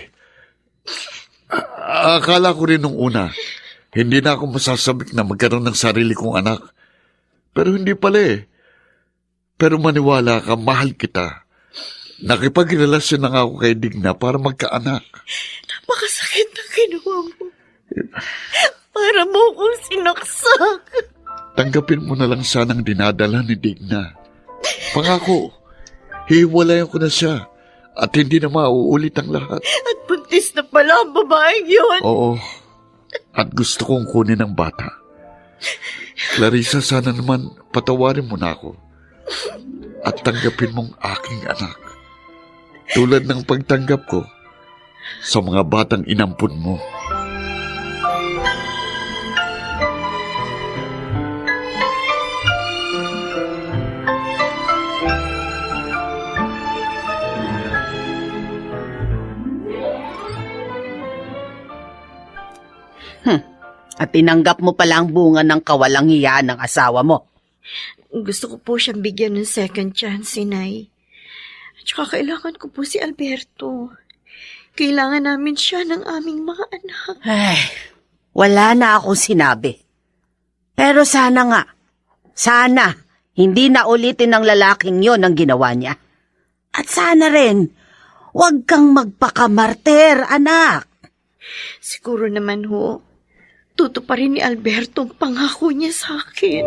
Akala ko rin nung una, hindi na ako masasabik na magkaroon ng sarili kong anak. Pero hindi pala eh. Pero maniwala ka, mahal kita. Nakipagrelasyon na nga ako kay Digna para magkaanak. Napakasakit na ginawa mo. Para mo akong sinaksak. Tanggapin mo na lang sanang dinadala ni Digna. Pangako, hiwalayan ko na siya at hindi na mauulit ang lahat. At buntis na pala ang babaeng yun. Oo, at gusto kong kunin ang bata. Clarissa, sana naman patawarin mo na ako at tanggapin mong aking anak. Tulad ng pagtanggap ko sa mga batang inampun mo. At tinanggap mo pala ang bunga ng kawalang hiya ng asawa mo. Gusto ko po siyang bigyan ng second chance, Inay. At saka kailangan ko po si Alberto. Kailangan namin siya ng aming mga anak. Ay, wala na akong sinabi. Pero sana hindi na ulitin ng lalaking yon ang ginawa niya. At sana rin, huwag kang magpakamarter, anak. Siguro naman ho, tutuparin ni Alberto ang pangako niya sa akin.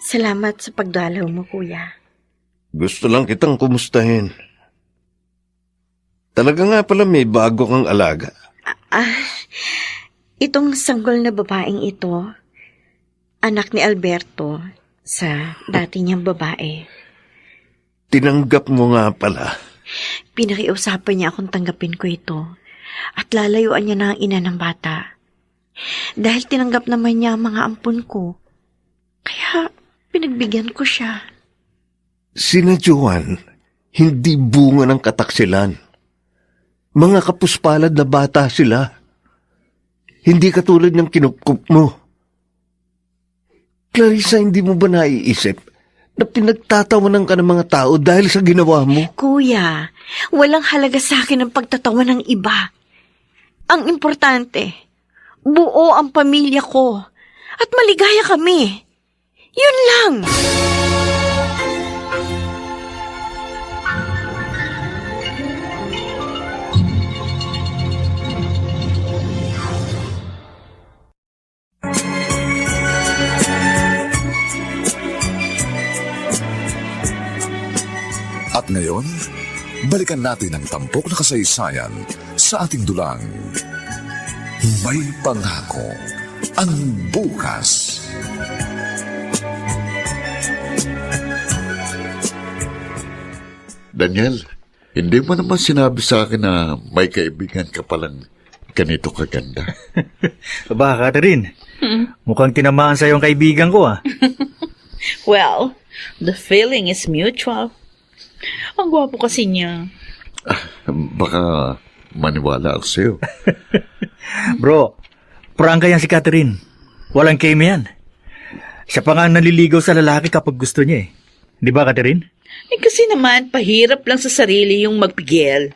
Salamat sa pagdalaw mo, Kuya. Gusto lang kitang kumustahin. Talaga nga pala may bago kang alaga. Itong sanggol na babaeng ito, anak ni Alberto sa dati niyang babae. Tinanggap mo nga pala. Pinakiusapan niya akong tanggapin ko ito at lalayuan niya na ang ina ng bata. Dahil tinanggap naman niya ang mga ampon ko, kaya pinagbigyan ko siya. Sina Joan, hindi bunga ng kataksilan. Mga kapuspalad na bata sila. Hindi katulad ng kinupkup mo. Clarissa, hindi mo ba naiisip na pinagtatawanan ka ng mga tao dahil sa ginawa mo? Kuya, walang halaga sa akin ang pagtatawa ng iba. Ang importante, buo ang pamilya ko at maligaya kami. Yun lang. At ngayon, balikan natin ang tampok na kasaysayan sa ating dulang. May pangako ang bukas. Daniel, hindi mo naman sinabi sa akin na may kaibigan ka palang ganito kaganda. Aba, Catherine, mukhang tinamaan sa'yo ang kaibigan ko ah. Well, the feeling is mutual. Ang gwapo kasi niya. Baka maniwala ako sa'yo. Bro, prangka yan si Catherine. Walang keme yan. Siya pa nga naliligaw sa lalaki kapag gusto niya eh. Di ba, Catherine? Eh kasi naman, pahirap lang sa sarili yung magpigil.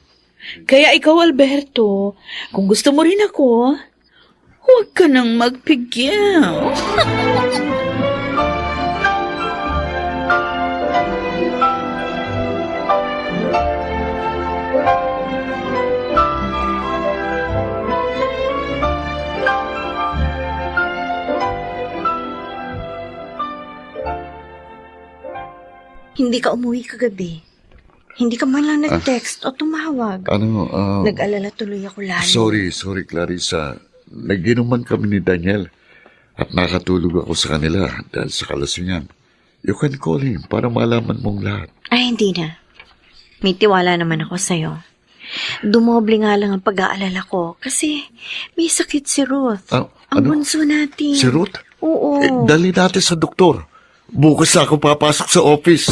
Kaya ikaw, Alberto, kung gusto mo rin ako, huwag ka nang magpigil. Hindi ka umuwi kagabi. Hindi ka man lang nag-text o tumawag. Nag-alala tuloy ako lalo. Sorry, Clarissa. Naginuman kami ni Daniel at nakatulog ako sa kanila dahil sa kalasingan. You can call him para malaman mong lahat. Ay, hindi na. May tiwala naman ako sa'yo. Dumoble nga lang ang pag-aalala ko kasi may sakit si Ruth. Ang bunso natin. Si Ruth? Oo. Dali natin sa doktor. Bukas ako papasok sa office.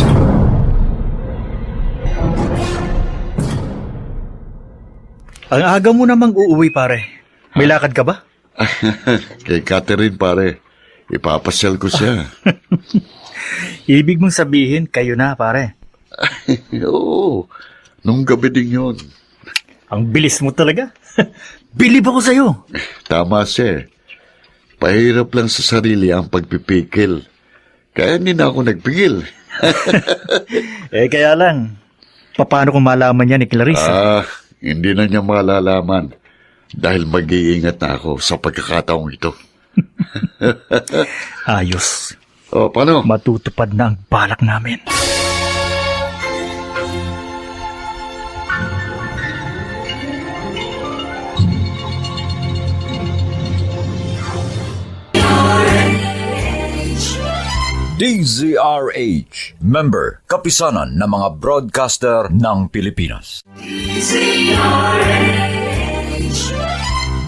Ang aga mo namang uuwi, pare. May lakad ka ba? Kay Catherine, pare. Ipapasyal ko siya. Ibig mong sabihin, kayo na, pare. Oo. Nung gabi din yun. Ang bilis mo talaga. Bilib ako sa'yo. Tama siya. Pahirap lang sa sarili ang pagpipikil. Kaya hindi na ako nagpigil. Kaya lang, paano kung malaman niya ni Clarissa? Hindi na niya malalaman dahil mag-iingat na ako sa pagkakataong ito. Ayos. Paano? Matutupad na ang balak namin. DZRH, member, kapisanan ng mga broadcaster ng Pilipinas.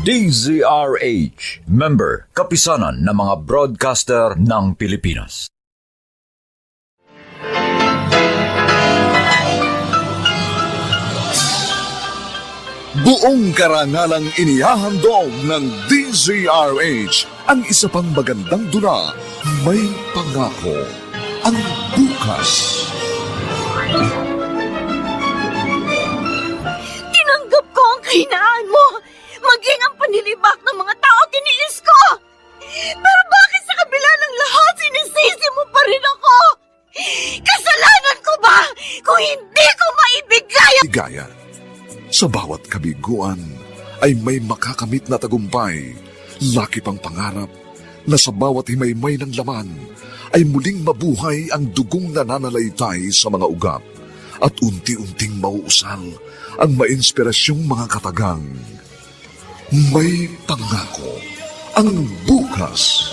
DZRH, member, kapisanan ng mga broadcaster ng Pilipinas. Buong karangalang inihahandog ng DZRH ang isa pang magandang dula, May Pangako, ang bukas. Tinanggap ko ang kahinaan mo, maging ang panlilibak ng mga tao tiniis ko. Pero bakit sa kabila ng lahat sinisisi mo pa rin ako? Kasalanan ko ba kung hindi ko maibigay ang... Ligaya, sa bawat kabiguan ay may makakamit na tagumpay, laki pang pangarap na sa bawat himaymay ng laman ay muling mabuhay ang dugong nananalaytay sa mga ugat at unti-unting mauusal ang mainspirasyong mga katagang. May Pangako, ang bukas.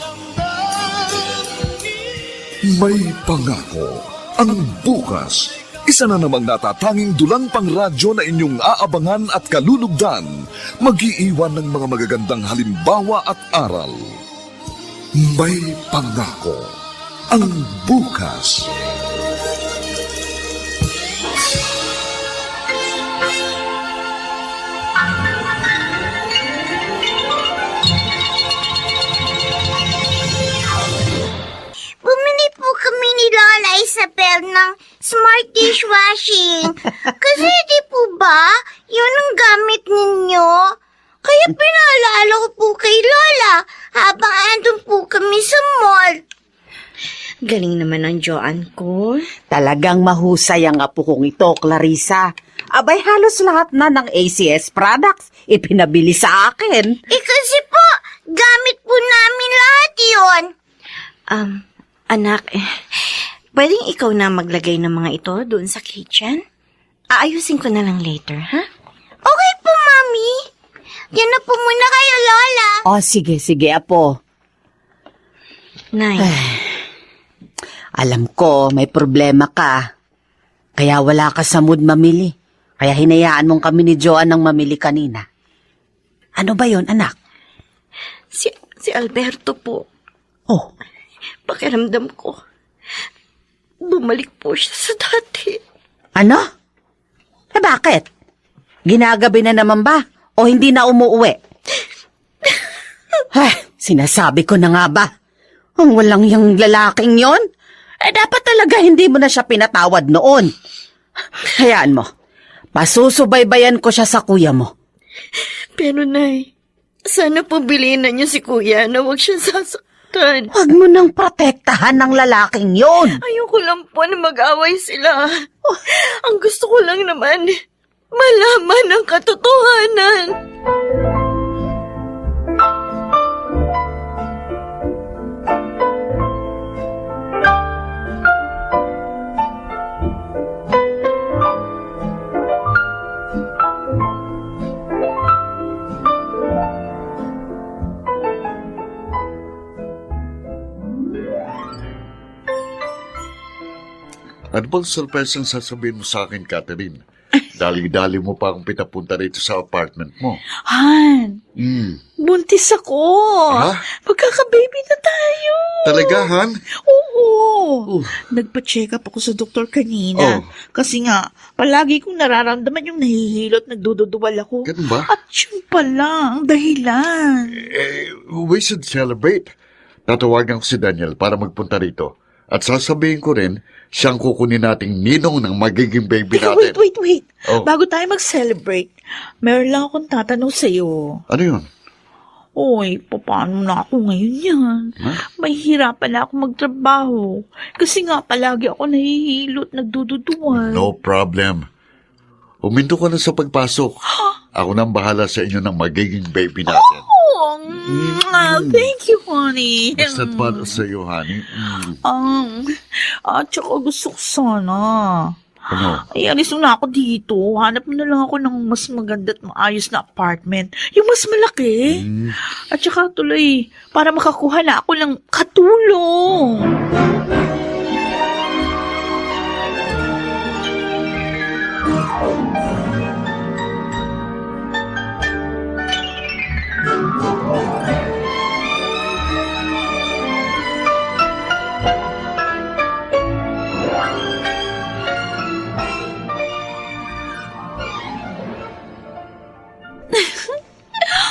May Pangako, ang bukas. Isa na namang natatanging dulang pangradyo na inyong aabangan at kalulugdan, mag-iiwan ng mga magagandang halimbawa at aral. May Pangako, ang bukas. Bumili po kami ni Lola Isabel ng smart dishwashing. Kasi di po ba, yun ang gamit ninyo? Kaya pinaalala ko po kay Lola habang andun po kami sa mall. Galing naman ang Joanne ko. Talagang mahusay ang apo kong ito, Clarissa. Abay, halos lahat na ng ACS products ipinabili sa akin. Kasi po, gamit po namin lahat yun. Anak, pwedeng ikaw na maglagay ng mga ito doon sa kitchen? Aayusin ko na lang later, ha? Okay po, Mami. Yan na po muna kayo, Lola. Oh, sige, apo. Nay, Alam ko, may problema ka. Kaya wala ka sa mood mamili. Kaya hinayaan mong kami ni Joanne ng mamili kanina. Ano ba yon, anak? si Alberto po, Oh, pakiramdam ko, bumalik po siya sa dati. ano? Bakit? Ginagabi na naman ba? O hindi na umuwi? Sinasabi ko na nga ba? Ang walang yung lalaking yon? Dapat talaga hindi mo na siya pinatawad noon. Hayaan mo. Pasusubaybayan ko siya sa kuya mo. Pero Nay, sana po bilhin na niyo si Kuya na huwag siya sasaktan. Huwag mo nang protektahan ng lalaking yon. Ayoko lang po na mag-away sila. Ang gusto ko lang naman, malaman ang katotohanan. Ano bang surprise ang sasabihin mo sa akin, Catherine? Dali-dali mo pa akong pinapunta rito sa apartment mo. Han, buntis ako. Ha? Magkaka-baby na tayo. Talaga, Han? Oo. Nagpa-check up ako sa doktor kanina. Oh. Kasi nga, palagi kong nararamdaman yung nahihilot, nagdududuwal ako. Ganun ba? At yun pala ang dahilan. We should celebrate. Tatawagan ko si Daniel para magpunta rito. At sasabihin ko rin, siyang kukunin nating ninong ng magiging baby natin. Wait. Oh. Bago tayo mag-celebrate, meron lang akong tatanong sa'yo. Ano yun? Oy, paano na ako ngayon yan? Mahihirapan na ako magtrabaho. Kasi nga palagi ako nahihilot, nagdududuan. No problem. Uminto ka na sa pagpasok. Ako nang bahala sa inyo ng magiging baby natin. Thank you, honey. Basta't para sa iyo, honey. At saka gusto ko sana Ano? Ay, alis na ako dito. Hanap mo na lang ako ng mas maganda at maayos na apartment. Yung mas malaki. At saka tuloy, para makakuha na ako ng katulong.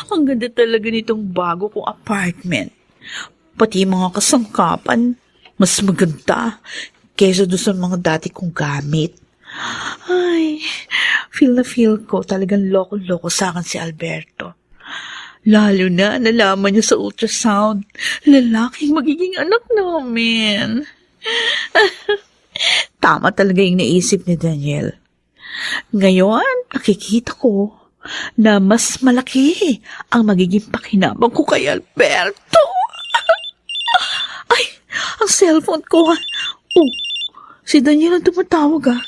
Ang ganda talaga nitong bago kong apartment. Pati yung mga kasangkapan, mas maganda kaysa doon sa mga dati kong gamit. Ay, feel na feel ko talagang loko-loko sa akin si Alberto. Lalo na nalaman niya sa ultrasound, lalaking magiging anak namin. Tama talaga yung naisip ni Daniel. Ngayon, nakikita ko na mas malaki ang magiging pakinabang ko kay Alberto. Ay, ang cellphone ko. Oh, si Daniel ang tumatawag ah.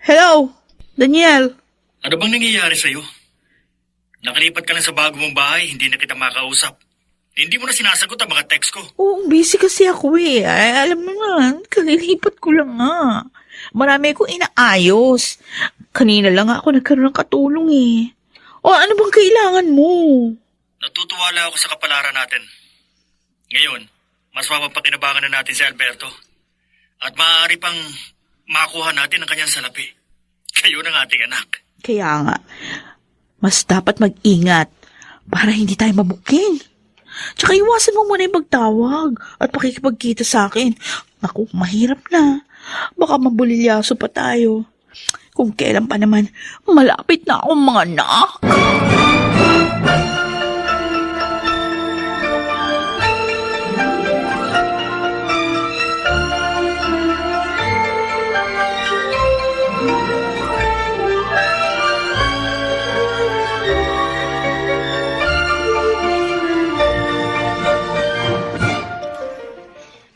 Hello, Daniel. Ano bang nangyayari sa'yo? Nakalipat ka lang sa bago mong bahay, hindi na kita makausap. Hindi mo na sinasagot ang mga text ko. Oo, busy kasi ako eh. Ay, alam mo naman, kalilipat ko lang nga. Marami akong inaayos. Kanina lang ako nagkaroon ng katulong eh. O ano bang kailangan mo? Natutuwa lang ako sa kapalaran natin. Ngayon, mas mapapakinabangan na natin si Alberto. At maaari pang makuha natin ang kanyang salapi. Kayo ng ating anak. Kaya nga, mas dapat mag-ingat para hindi tayo mabuking. Tsaka iwasan mo muna yung magtawag at pakikipagkita sa akin. Naku, mahirap na. Baka mabulilyaso pa tayo. Kung kailan pa naman, malapit na akong mga anak.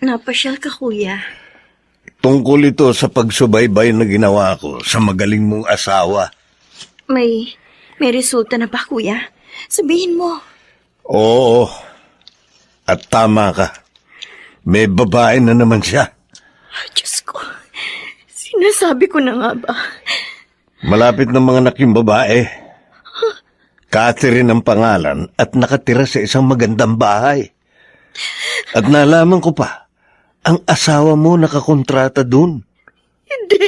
Napasyal ka, kuya. Tungkol ito sa pagsubaybay na ginawa ko sa magaling mong asawa. May resulta na ba, kuya? Sabihin mo. Oo. At tama ka. May babae na naman siya. Diyos ko, sinasabi ko na nga ba? Malapit ng mga anak yung babae. Catherine ang pangalan at nakatira sa isang magandang bahay. At nalaman ko pa, ang asawa mo nakakontrata dun. Hindi.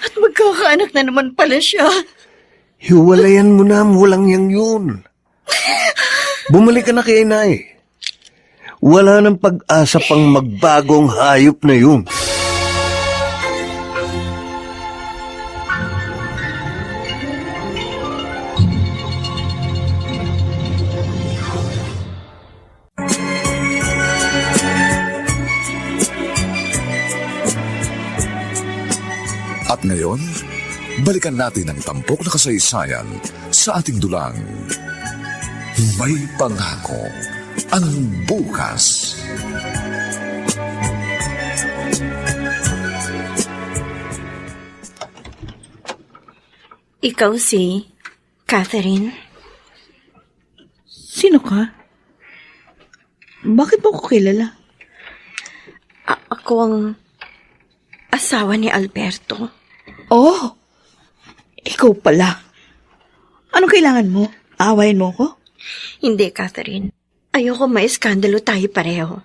At magkakaanak na naman pala siya. Hiwalayan mo na, walang yang yun. Bumalik ka na kay inay. Wala nang pag-asa pang magbagong hayop na yun. At ngayon, balikan natin ang tampok na kasaysayan sa ating dulang. May pangako ang bukas. Ikaw si Catherine? Sino ka? Bakit mo ko kilala? Ako ang asawa ni Alberto. Oh, ikaw pala. Anong kailangan mo? Awayin mo ko? Hindi, Catherine. Ayoko may iskandalo tayo pareho.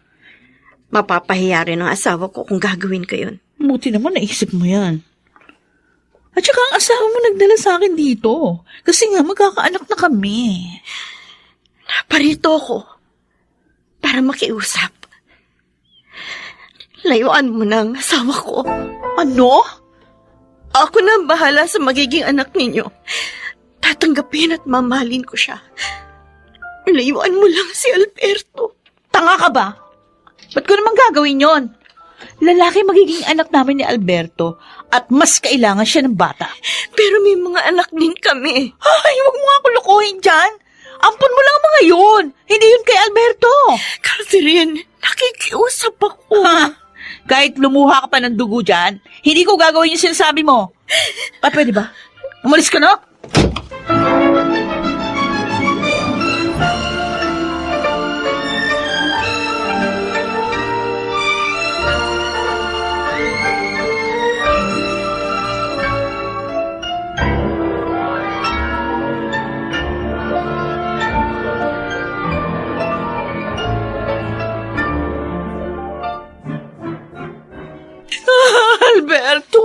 Mapapahiya rin ang asawa ko kung gagawin ko yun. Buti naman naisip mo yan. At saka ang asawa mo nagdala sa akin dito. Kasi nga magkakaanak na kami. Naparito ako para makiusap. Layuan mo na ang asawa ko. Ano? Ako na ang bahala sa magiging anak ninyo. Tatanggapin at mamahalin ko siya. Layuan mo lang si Alberto. Tanga ka ba? Ba't ko naman gagawin yon? Lalaki magiging anak namin ni Alberto at mas kailangan siya ng bata. Pero may mga anak din kami. Ay, huwag mo nga kulukuhin dyan. Ampun mo lang ang mga yun. Hindi yun kay Alberto. Catherine, nakikiusap ako. Ha? Kahit lumuha ka pa ng dugo dyan, hindi ko gagawin yung sinasabi mo. Pwede ba? Umalis ka na? Alberto,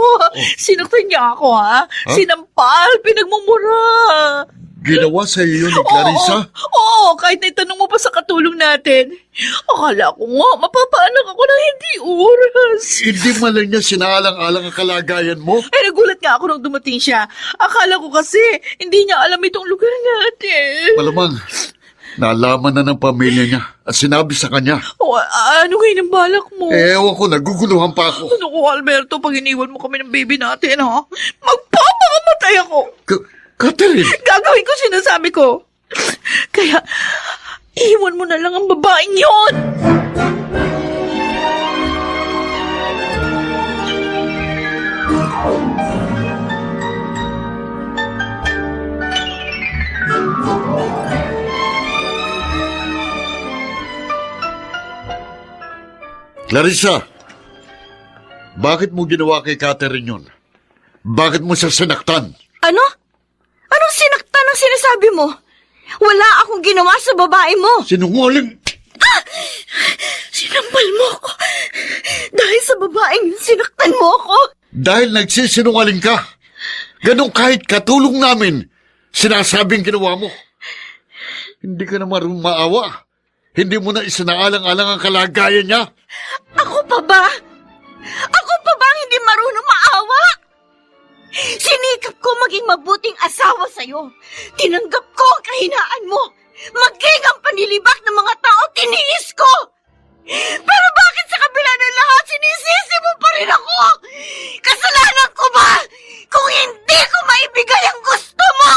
sinaktan niya ako, ha? Sinampal, pinagmumura. Ginawa sa iyo ni Clarissa? Oo, kahit naitanong mo pa sa katulong natin. Akala ko nga, mapapaanak ako ng hindi oras. Hindi man lang niya sinaalang-alang ang kalagayan mo? Nagulat nga ako nung dumating siya. Akala ko kasi, hindi niya alam itong lugar natin. Malamang, nalaman na ng pamilya niya at sinabi sa kanya. Ano ngayon ang balak mo? Ewan ko, naguguluhan pa ako. Ano ko, Alberto, pag iniwan mo kami ng baby natin, ha? Magpapakamatay ako. Catherine! Gagawin ko sinasabi ko. Kaya, iwan mo na lang ang babaeng yon. Clarissa, bakit mo ginawa kay Catherine yun? Bakit mo siya sinaktan? Ano? Anong sinaktan ang sinasabi mo? Wala akong ginawa sa babae mo. Sinungaling! Sinampal mo ako. Dahil sa babaeng yun, sinaktan mo ako. Dahil nagsisinungaling ka. Ganong kahit katulong namin, sinasabing ginawa mo. Hindi ka na marunong maawa. Hindi mo na isinaalang-alang ang kalagayan niya. Ako pa ba? Ako pa ba ang hindi marunong maawa? Sinikap ko maging mabuting asawa sa'yo. Tinanggap ko ang kahinaan mo. Maging ang panilibak ng mga tao, tiniis ko. Pero bakit sa kabila ng lahat, sinisisi mo pa rin ako? Kasalanan ko ba kung hindi ko maibigay ang gusto mo?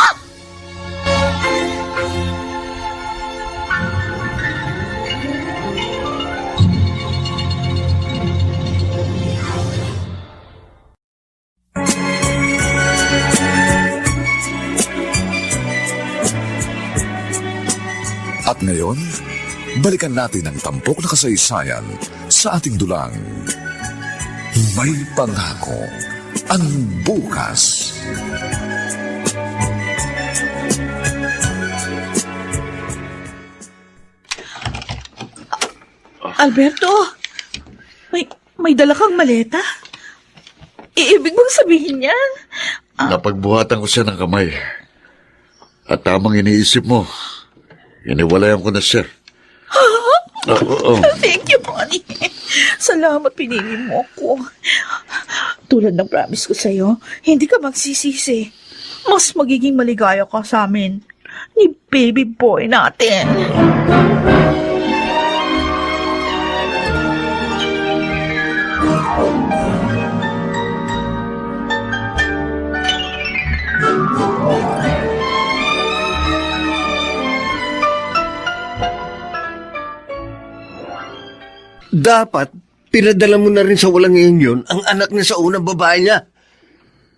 At ngayon, balikan natin ang tampok na kasaysayan sa ating dulang. May pangako ang bukas. Alberto, may dala kang maleta? Ibig bang sabihin yan? Napagbuhatan ko siya ng kamay. At tamang iniisip mo, iniwalayan ko na siya. Oo. Thank you, Bonnie. Salamat, pinili mo ako. Tulad ng promise ko sa'yo, hindi ka magsisisi. Mas magiging maligaya ka sa amin ni baby boy natin. Dapat, pinadala mo na rin sa walang iyon yun ang anak niya sa unang babae niya.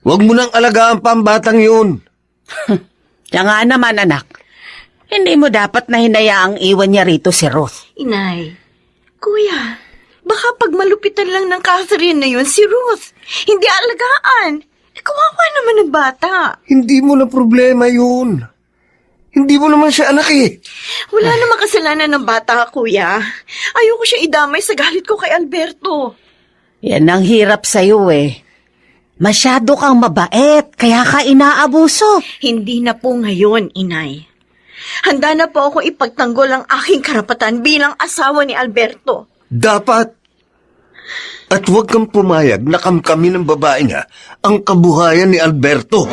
Huwag mo nang alagaan pa ang batang yun. Kaya nga naman, anak. Hindi mo dapat na hinayaang iwan niya rito si Ruth. Inay, kuya, baka pag malupitan lang ng Catherine na yun si Ruth. Hindi alagaan. Kawawa naman ng bata. Hindi mo na problema yun. Hindi mo naman siya anak eh. Wala namang kasalanan ng bata, kuya. Ayoko siya idamay sa galit ko kay Alberto. Yan ang hirap sa'yo eh. Masyado kang mabait, kaya ka inaabuso. Hindi na po ngayon, inay. Handa na po ako ipagtanggol ang aking karapatan bilang asawa ni Alberto. Dapat. At huwag kang pumayag na kamkami ng babae niya ang kabuhayan ni Alberto.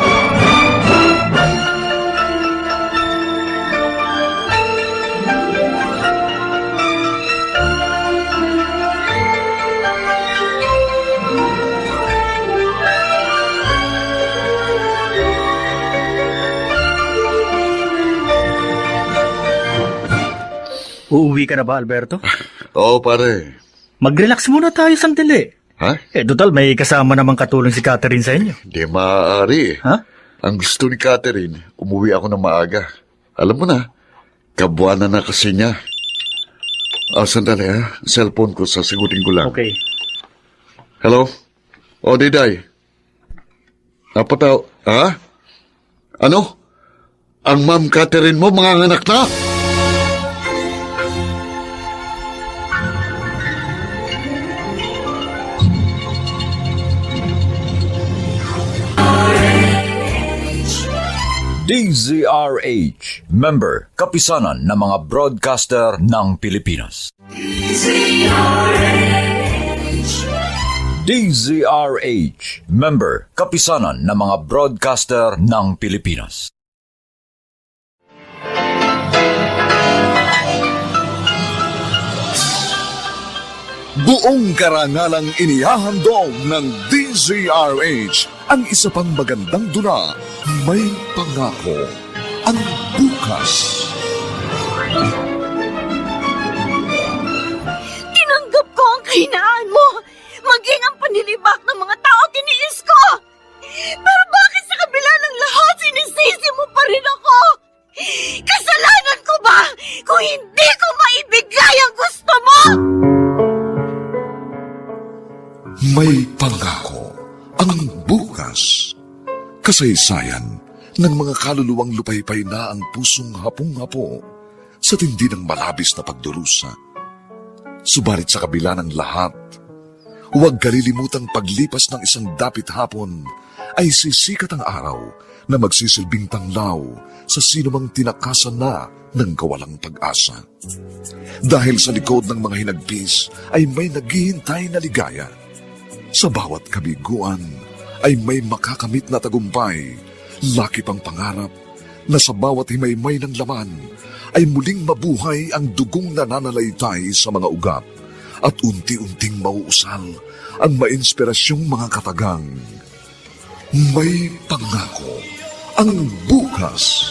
Uuwi ka na ba, Alberto? Oo, pare. Mag-relax muna tayo sandali. Ha? Total, may kasama namang katulong si Catherine sa inyo. Hindi maaari. Ha? Ang gusto ni Catherine, umuwi ako ng maaga. Alam mo na, kabuanan na kasi niya. Sandali ha. Cellphone ko, sasigutin ko lang. Okay. Hello? O, Diday. Napataw. Ha? Ano? Ang Ma'am Catherine mo, mga anak na? DZRH, member, kapisanan ng mga broadcaster ng Pilipinas. DZRH, member, kapisanan ng mga broadcaster ng Pilipinas. Buong karangalang inihahandog ng DZRH ang isa pang magandang dula, May Pangako, ang bukas. Tinanggap ko ang kahinaan mo, maging ang panlilibak ng mga tao tiniis ko. Pero bakit sa kabila ng lahat sinisisi mo pa rin ako? Kasalanan ko ba kung hindi ko maibigay ang gusto mo? May Pangako, ang bukas. Kasaysayan ng mga kaluluwang lupaypay na ang pusong hapong-hapo sa tindi ng malabis na pagdurusa. Subalit sa kabila ng lahat, huwag kalilimutang paglipas ng isang dapit hapon ay sisikat ang araw na magsisilbing tanglaw sa sinumang tinakasan na ng kawalang pag-asa. Dahil sa likod ng mga hinagpis ay may naghihintay na ligaya. Sa bawat kabiguan ay may makakamit na tagumpay, laki pang pangarap na sa bawat himaymay ng laman ay muling mabuhay ang dugong nananalaytay sa mga ugat at unti-unting mauusal ang mainspirasyong mga katagang. May Pangako, ang bukas.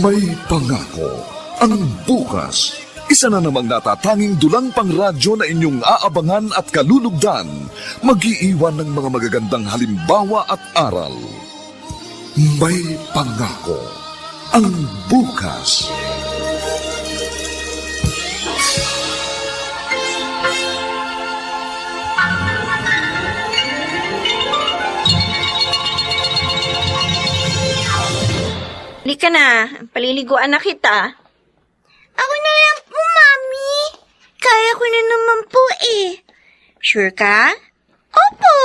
May Pangako, ang bukas. Isa na namang natatanging dulang pangradyo na inyong aabangan at kalulugdan, mag-iiwan ng mga magagandang halimbawa at aral. May Pangako, ang bukas. Halika na, paliliguan na kita. Ako na lang po, Mami. Kaya ko na naman po eh. Sure ka? Opo.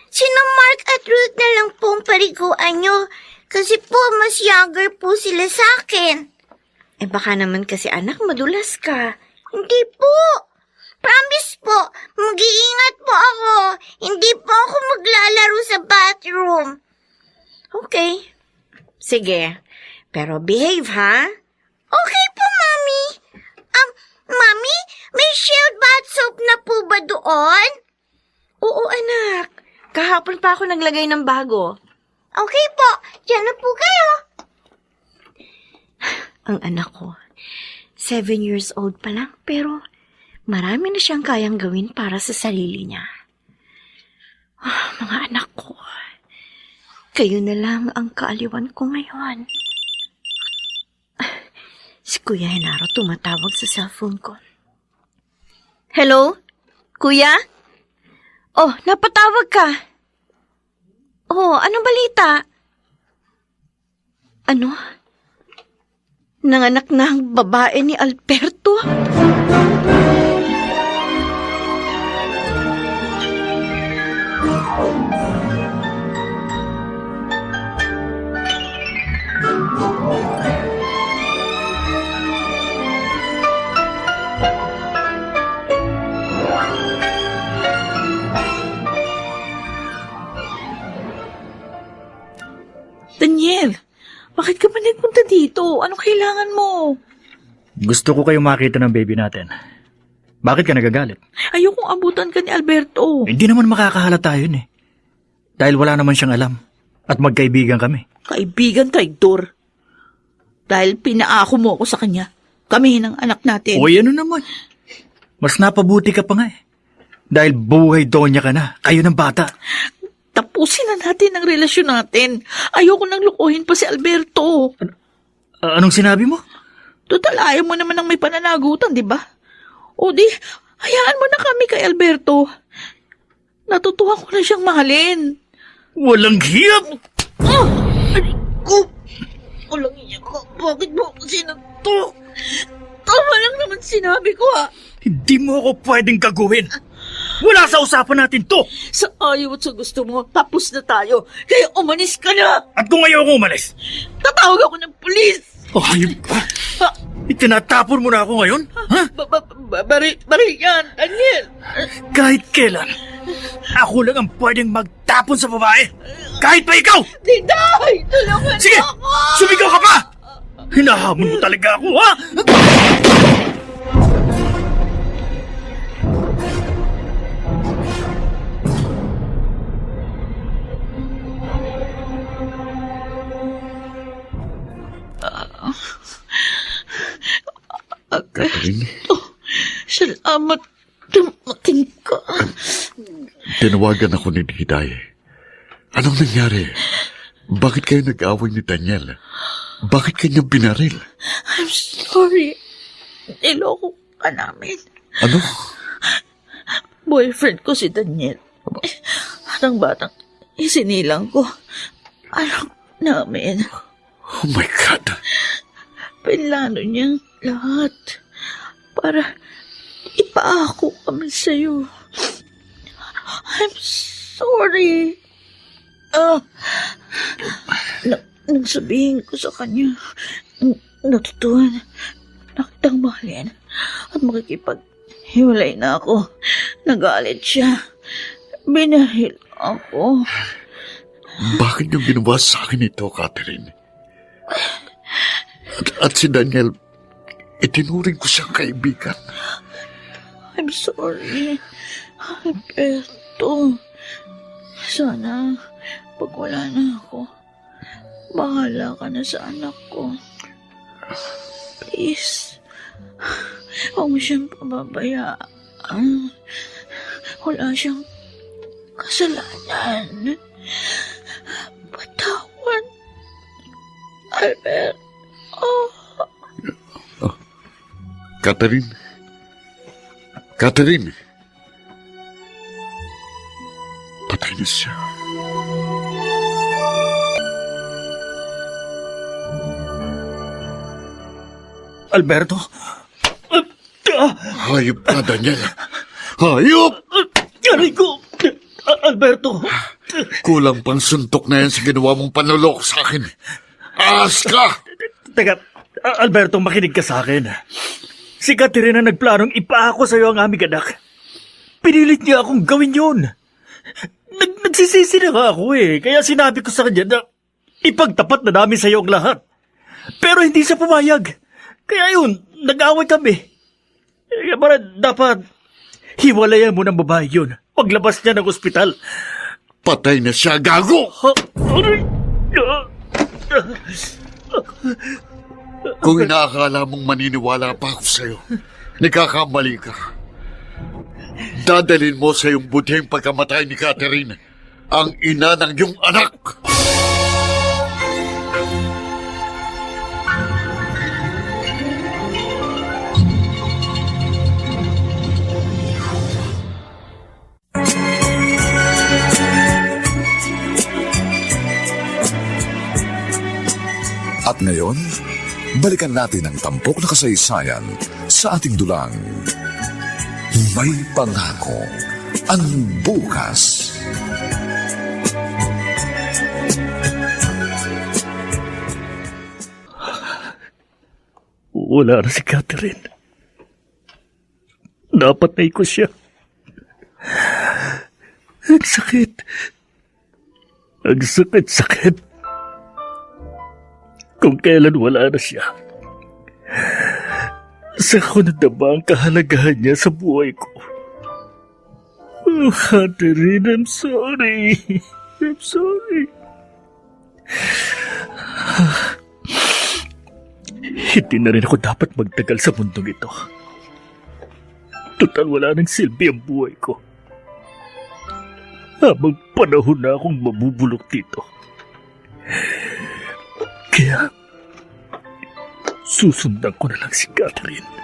Sina Mark at Ruth na lang po ang paliguan nyo. Kasi po, mas younger po sila sa akin. Eh baka naman kasi anak, madulas ka. Hindi po. Promise po, mag-iingat po ako. Hindi po ako maglalaro sa bathroom. Okay. Sige. Pero behave, ha? Okay po, Mami. Mami, may Shield bath soap na po ba doon? Oo, anak. Kahapon pa ako naglagay ng bago. Okay po, diyan na po kayo. Ang anak ko, 7 years old pa lang, pero marami na siyang kayang gawin para sa sarili niya. Mga anak ko, kayo na lang ang kaaliwan ko ngayon. Si Kuya Henaro tumatawag sa cellphone ko. Hello? Kuya? Oh, napatawag ka. Oh, anong balita? Ano? Nanganak na ang babae ni Alberto? Daniel, bakit ka ba nagpunta dito? Anong kailangan mo? Gusto ko kayong makita ng baby natin. Bakit ka nagagalit? Ayokong abutan ka ni Alberto. Hindi naman makakahalata yun eh. Dahil wala naman siyang alam. At magkaibigan kami. Kaibigan traidor. Dahil pinaako mo ako sa kanya. kami ng anak natin. Uy, ano naman? Mas napabuti ka pa nga eh. Dahil buhay donya ka na, kayo ng bata. Tapusin na natin ang relasyon natin. Ayoko nang lukuhin pa si Alberto. Anong sinabi mo? Total, ayaw mo naman ng may pananagutan, di ba? O di, hayaan mo na kami kay Alberto. Natutuwa ko na siyang mahalin. Walang hiyap! Ko! Walang iya ko. Bakit mo ako sinuntok? Tama lang naman sinabi ko, ha? Hindi mo ako pwedeng gagawin. Wala sa usapan natin to! Sa ayaw at sa gusto mo, tapos na tayo. Kaya umalis ka na! At kung ayaw ako umalis, Tatawag ako ng pulis! hayop ka! Ha? Itinatapon mo na ako ngayon? Ha? Bari yan, Daniel! Kahit kailan, ako lang ang pwedeng magtapon sa babae. Kahit pa ikaw! Diday! Tulungan Sige! mo ako! Sumigaw ka pa! Hinahamon mo talaga ako, ha? Catherine, Salamat. Dumating ka. tinawagan ako ni Diday. Anong nangyari? Bakit kayo nag-away ni Daniel? Bakit kanya binaril? I'm sorry. Niloko ka namin. Ano? Boyfriend ko si Daniel. At ang batang isinilang ko. Anak namin. Oh my God. Pinlano niyang lahat para ipaako kami sa'yo. I'm sorry. Nang sabihin ko sa kanya, natutuhan na kitang mahalin at makikipaghiwalay na ako. Nagalit siya. Binahil ako. Bakit niyo ginawa sa akin ito, Catherine? At si Daniel, itinuring ko siyang kaibigan. I'm sorry. Alberto. Sana, pag wala na ako, bahala ka na sa anak ko. Please. Huwag mo siyang pababayaan. Wala siyang kasalanan. Patawan. Albert. Catherine? Catherine? Patay na siya. Alberto? Hayop ka, Daniel. Hayop! Aray ko! Alberto! Kulang pang suntok na yan sa ginawa mong panloloko sa akin. Ahas ka! Teka, Alberto, makinig ka sa akin. Si Catherine na nagplanong ipaako sa iyo ang aming anak. Pinilit niya akong gawin yun. Nagsisisi na nga ako eh. Kaya sinabi ko sa kanya na ipagtapat na namin sa iyo ang lahat. Pero hindi siya pumayag. Kaya yun, nag-away kami. Kaya para dapat hiwalayan mo ng babae yun. Paglabas niya ng ospital. Patay na siya, gago! Aray! Kung inaakala mong maniniwala pa ako sa'yo, nagkakamali ka. Dadalhin mo sa iyong buting pagkamatay ni Catherine, ang ina ng iyong anak. At ngayon, balikan natin ang tampok na kasaysayan sa ating dulang. May pangako ang bukas. Wala na si Catherine. Napatay ko siya. Ang sakit. Ang sakit-sakit. Kung kailan wala na siya. Sa ko nadama ang kahalagahan niya sa buhay ko. Oh, Catherine, I'm sorry. I'm sorry. Hindi na rin ako dapat magtagal sa mundong ito. Total wala nang silbi ang buhay ko. Habang panahon na akong mabubulok dito. Kaya, susundan ko na lang si Catherine.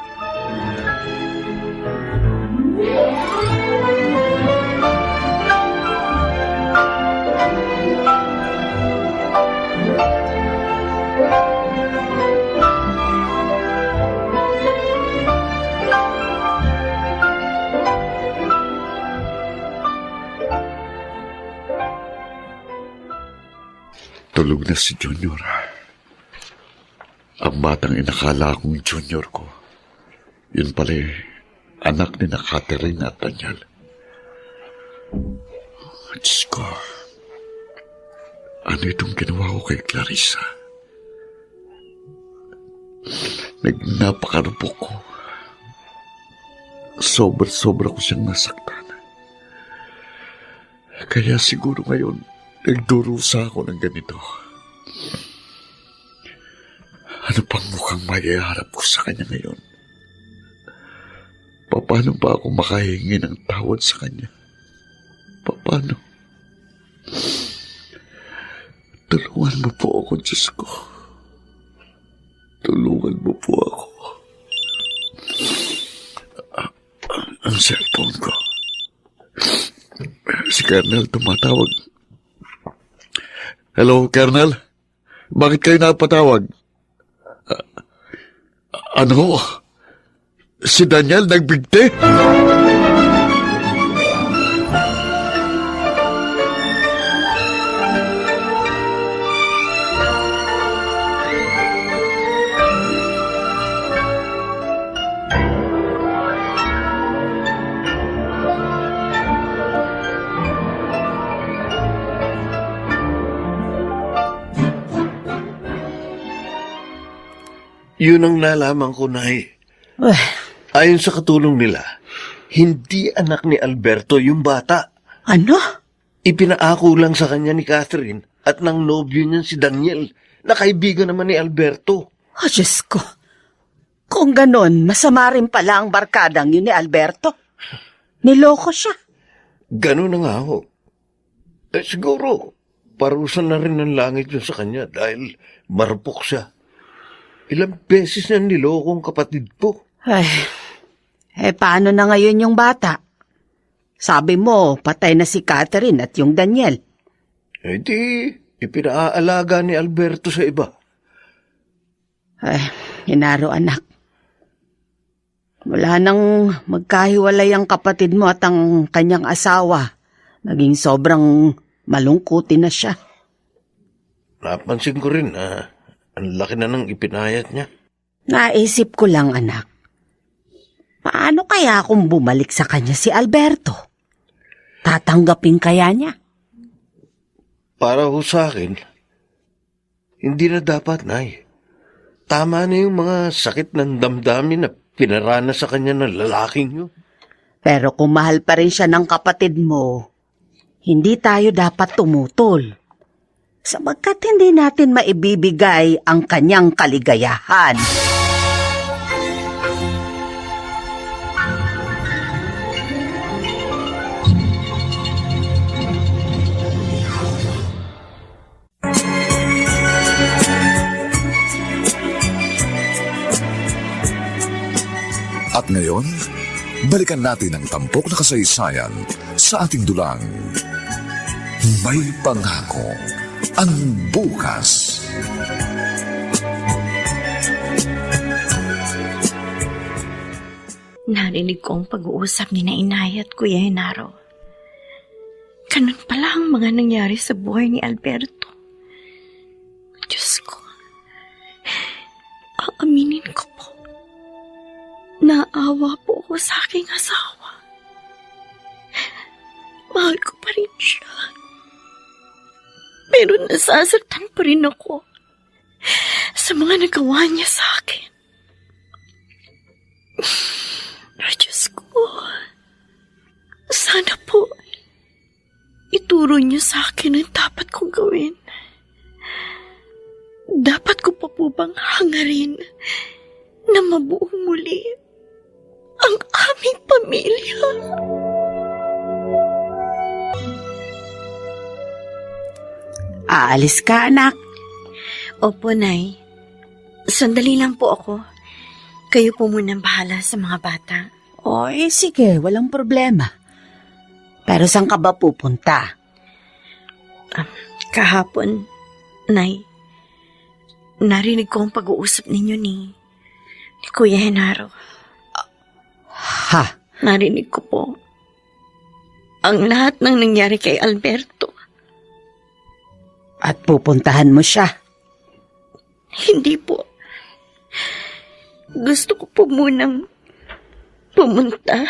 Tulog na si Junior. Ang batang inakala kong Junior ko, yun pala anak ni na Catherine at Daniel. Diyos ko, ano itong ginawa ko kay Clarissa? Napakarupok ko. Sobra-sobra ko siyang nasaktan. Kaya siguro ngayon, nagdurusa ako ng ganito. Ano pang mukhang maiharap ko sa kanya ngayon? Paano ba ako makahingi ng tawad sa kanya? Paano? Tulungan mo po ako, Diyos ko. Tulungan mo po ako. Ang cellphone ko. Si Colonel tumatawag. Hello, Colonel? Bakit kayo napatawag? Ano? Si Daniel nagbigti? Yun ang nalaman ko, Nay. Ayon sa katulong nila, hindi anak ni Alberto yung bata. Ano? Ipinaako lang sa kanya ni Catherine at ng nobyo niyan si Daniel, na kaibigan naman ni Alberto. Oh, Diyos ko. Kung ganon, masama rin pala ang barkadang yun ni Alberto. Niloko siya. Ganun na nga ho. Siguro, parusa na rin ng langit yun sa kanya dahil marupok siya. Ilang beses na niloko ang kapatid ko. Ay, paano na ngayon yung bata? Sabi mo, patay na si Catherine at yung Daniel. Di, ipinaalaga ni Alberto sa iba. Ay, Hinaro anak. Wala nang magkahiwalay ang kapatid mo at ang kanyang asawa. Naging sobrang malungkutin na siya. Napansin ko rin na ang laki na ng ipinayat niya. Naisip ko lang, anak. Paano kaya kung bumalik sa kanya si Alberto? Tatanggapin kaya niya? Para ho sa akin, hindi na dapat, Nay. Tama na yung mga sakit ng damdamin na pinarana sa kanya ng lalaking yun. Pero kung mahal pa rin siya ng kapatid mo, hindi tayo dapat tumutol. Sabagkat hindi natin maibibigay ang kanyang kaligayahan. At ngayon, balikan natin ang tampok na kasaysayan sa ating dulang. May pangako ang bukas. Narinig ko ang pag-uusap ni na Inay at Kuya Henaro. Ganun pala ang mga nangyari sa buhay ni Alberto. Diyos ko, aaminin ko po. Naawa po ako sa aking asawa. Mahal ko pa rin siya. Pero nasasaktan pa rin ako sa mga nagawa niya sa akin. Diyos ko, sana po ituro niyo sa akin ang dapat kong gawin. Dapat ko pa po bang hangarin na mabuo muli ang aming pamilya? Aalis ka, anak. Opo, Nay. Sandali lang po ako. Kayo po muna ang bahala sa mga bata. O, sige, walang problema. Pero saan ka ba pupunta? Kahapon, Nay, narinig ko ang pag-uusap ninyo ni Kuya Henaro. Ha? Narinig ko po ang lahat ng nangyari kay Alberto. At pupuntahan mo siya? Hindi po. Gusto ko po munang pumunta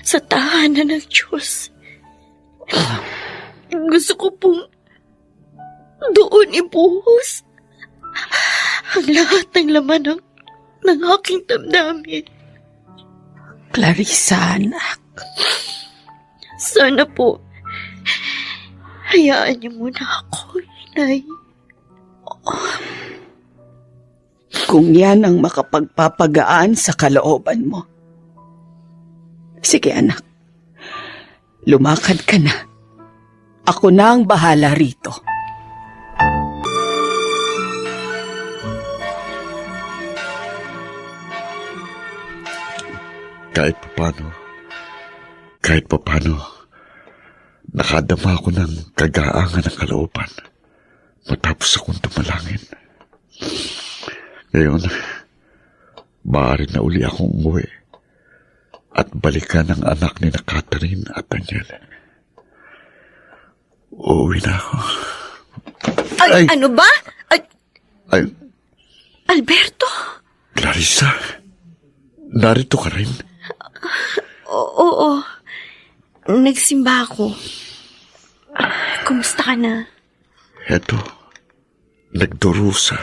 sa tahanan ng Diyos. Gusto ko pong doon ibuhos ang lahat ng laman ng aking damdamin. Clarissa, anak. Sana po, hayaan niyo muna ako, Nay. Kung yan ang makapagpapagaan sa kalooban mo. Sige, anak. Lumakad ka na. Ako na ang bahala rito. Kahit papano, nakadama ako ng kagaangan ng kalooban matapos akong tumalangin. Ngayon, maaari na uli akong umuwi at balikan ang anak ni na Catherine at Daniel. Uuwi na ako. Ay, ano ba? Ay, Alberto? Clarissa, narito ka rin? Oo. Nagsimba ako. Kumusta ka na? Eto, nagdurusa.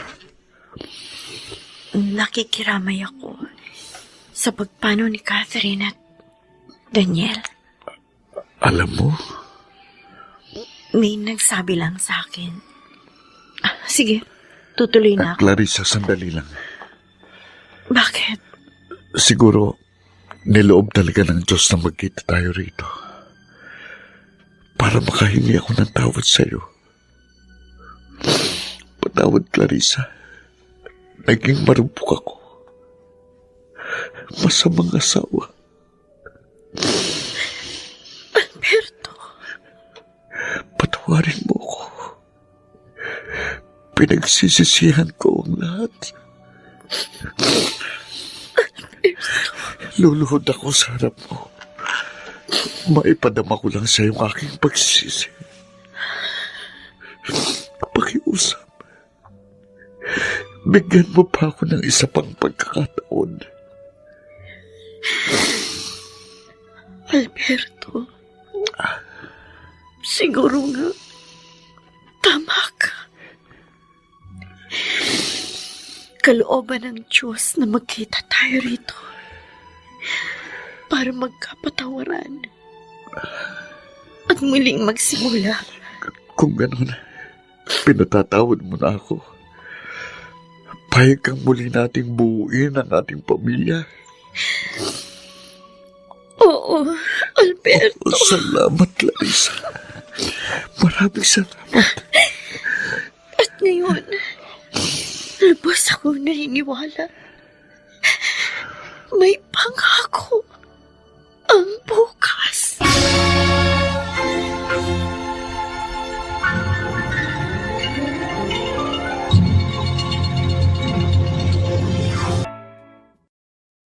Nakikiramay ako sa pagpano ni Catherine at Daniel. Alam mo, May nagsabi lang sa akin. Sige, tutuloy na ako. Clarissa, sandali lang. Bakit? Siguro, niloob talaga ng Diyos na magkita tayo rito. Para makahingi ako ng tawad sa'yo. Patawad, Clarissa. Naging marupok ako. Masamang asawa. Alberto. Patawarin mo ko. Pinagsisisihan ko ang lahat. Luluhod ako sa harap mo. Maipadama ko lang sa iyong aking pagsisisi. Pakiusap. Bigyan mo pa ako ng isa pang pagkakataon. Alberto. Siguro nga, tama ka. Kalooban ng Diyos na magkita tayo rito para magkapatawaran at muling magsimula. Kung gano'n, pinatatawad mo na ako. Payag kang muli nating buuin ang ating pamilya. Oo, Alberto. Salamat, Clarissa. Maraming salamat. At ngayon, lubos ako naniniwala. May pangako